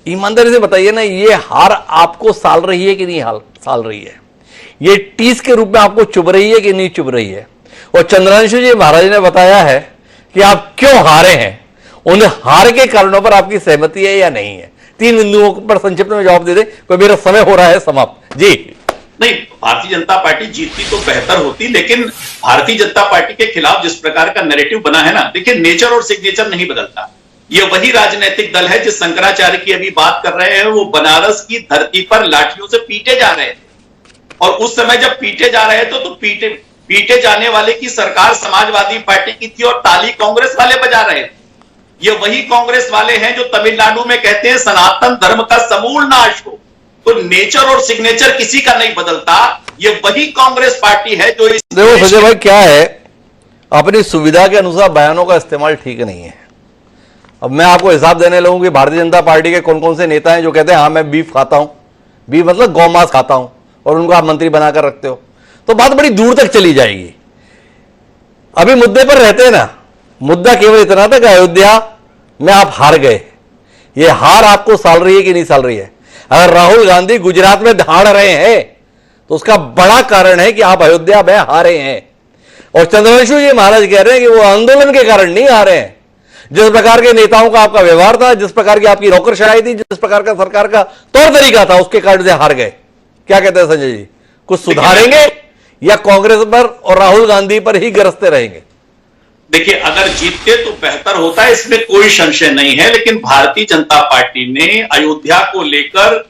ईमानदारी से बताइए ना, ये हार आपको साल रही है कि नहीं साल रही है? ये टीस के रूप में आपको चुभ रही है कि नहीं चुभ रही है? और चंद्रांशु जी महाराज ने बताया है कि आप क्यों हारे हैं, उन हार के कारणों पर आपकी सहमति है या नहीं है? 3 बिंदुओं पर संक्षिप्त में जवाब दे दे, कोई मेरा समय हो रहा है समाप्त जी। नहीं, भारतीय जनता पार्टी जीतती तो बेहतर होती, लेकिन भारतीय जनता पार्टी के खिलाफ जिस प्रकार का नैरेटिव बना है ना, देखिए नेचर और सिग्नेचर नहीं बदलता। ये वही राजनीतिक दल है जिस शंकराचार्य की अभी बात कर रहे हैं, वो बनारस की धरती पर लाठियों से पीटे जा रहे थे, और उस समय जब पीटे जा रहे थे तो पीटे जाने वाले की सरकार समाजवादी पार्टी की थी और ताली कांग्रेस वाले बजा रहे थे। ये वही कांग्रेस वाले हैं जो तमिलनाडु में कहते हैं सनातन धर्म का समूल नाश हो। तो नेचर और सिग्नेचर किसी का नहीं बदलता, ये वही कांग्रेस पार्टी है जो इस देखो संजय भाई, क्या है, अपनी सुविधा के अनुसार बयानों का इस्तेमाल ठीक नहीं है। अब मैं आपको हिसाब देने लगूं कि भारतीय जनता पार्टी के कौन कौन से नेता हैं जो कहते हैं हाँ मैं बीफ खाता हूं, बीफ मतलब गौमांस खाता हूं, और उनको आप मंत्री बनाकर रखते हो, तो बात बड़ी दूर तक चली जाएगी। अभी मुद्दे पर रहते हैं ना, मुद्दा केवल इतना था कि अयोध्या में आप हार गए। ये हार आपको साल रही है कि नहीं साल रही है? अगर राहुल गांधी गुजरात में दहाड़ रहे हैं तो उसका बड़ा कारण है कि आप अयोध्या में हारे हैं। और चंद्रवंशु जी महाराज कह रहे हैं कि वो आंदोलन के कारण नहीं आ रहे हैं। जिस प्रकार के नेताओं का आपका व्यवहार था, जिस प्रकार की आपकी नौकरशाही थी, जिस प्रकार का सरकार का तौर तरीका था, उसके कारण से हार गए। क्या कहते हैं संजय जी, कुछ सुधारेंगे या कांग्रेस पर और राहुल गांधी पर ही गरजते रहेंगे? देखिए, अगर जीतते तो बेहतर होता है, इसमें कोई संशय नहीं है। लेकिन भारतीय जनता पार्टी ने अयोध्या को लेकर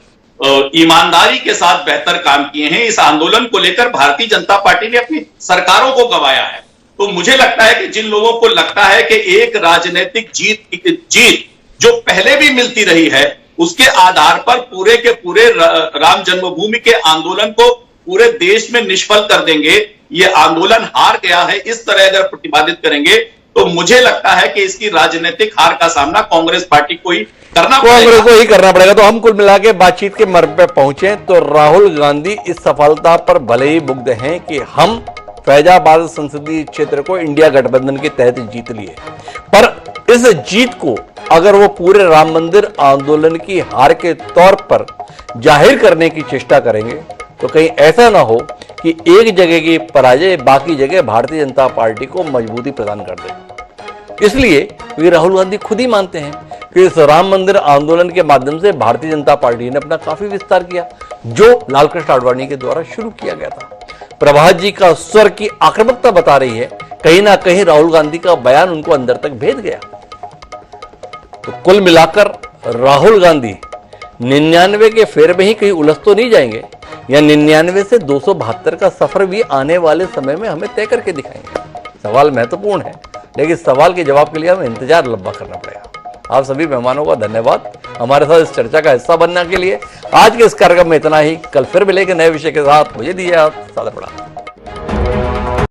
ईमानदारी के साथ बेहतर काम किए हैं। इस आंदोलन को लेकर भारतीय जनता पार्टी ने अपनी सरकारों को गंवाया है। तो मुझे लगता है कि जिन लोगों को लगता है कि एक राजनीतिक जीत जो पहले भी मिलती रही है, उसके आधार पर पूरे के पूरे राम जन्मभूमि के आंदोलन को पूरे देश में निष्फल कर देंगे, ये आंदोलन हार गया है, इस तरह अगर प्रतिपादित करेंगे तो मुझे लगता है कि इसकी राजनीतिक हार का सामना कांग्रेस पार्टी को ही करना पड़ेगा। कांग्रेस को ही करना पड़ेगा। तो हम कुल मिला के बातचीत के मर्म पे पहुंचे तो राहुल गांधी इस सफलता पर भले ही मुग्ध हैं कि हम फैजाबाद संसदीय क्षेत्र को इंडिया गठबंधन के तहत जीत लिए, पर इस जीत को अगर वो पूरे राम मंदिर आंदोलन की हार के तौर पर जाहिर करने की चेष्टा करेंगे तो कहीं ऐसा ना हो कि एक जगह की पराजय बाकी जगह भारतीय जनता पार्टी को मजबूती प्रदान कर दे। इसलिए वे राहुल गांधी खुद ही मानते हैं कि इस राम मंदिर आंदोलन के माध्यम से भारतीय जनता पार्टी ने अपना काफी विस्तार किया, जो लालकृष्ण आडवाणी के द्वारा शुरू किया गया था। प्रभात जी का स्वर की आक्रामकता बता रही है, कहीं ना कहीं राहुल गांधी का बयान उनको अंदर तक भेद गया। तो कुल मिलाकर राहुल गांधी 99 के फेर में ही कहीं उलझ तो नहीं जाएंगे, या 99 से 272 का सफर भी आने वाले समय में हमें तय करके दिखाएंगे। सवाल महत्वपूर्ण है, लेकिन सवाल के जवाब के लिए हमें इंतजार लंबा करना पड़ेगा। आप सभी मेहमानों का धन्यवाद हमारे साथ इस चर्चा का हिस्सा बनने के लिए। आज के इस कार्यक्रम में इतना ही। कल फिर मिलेंगे नए विषय के साथ। मुझे दीजिए आप सादा प्रणाम।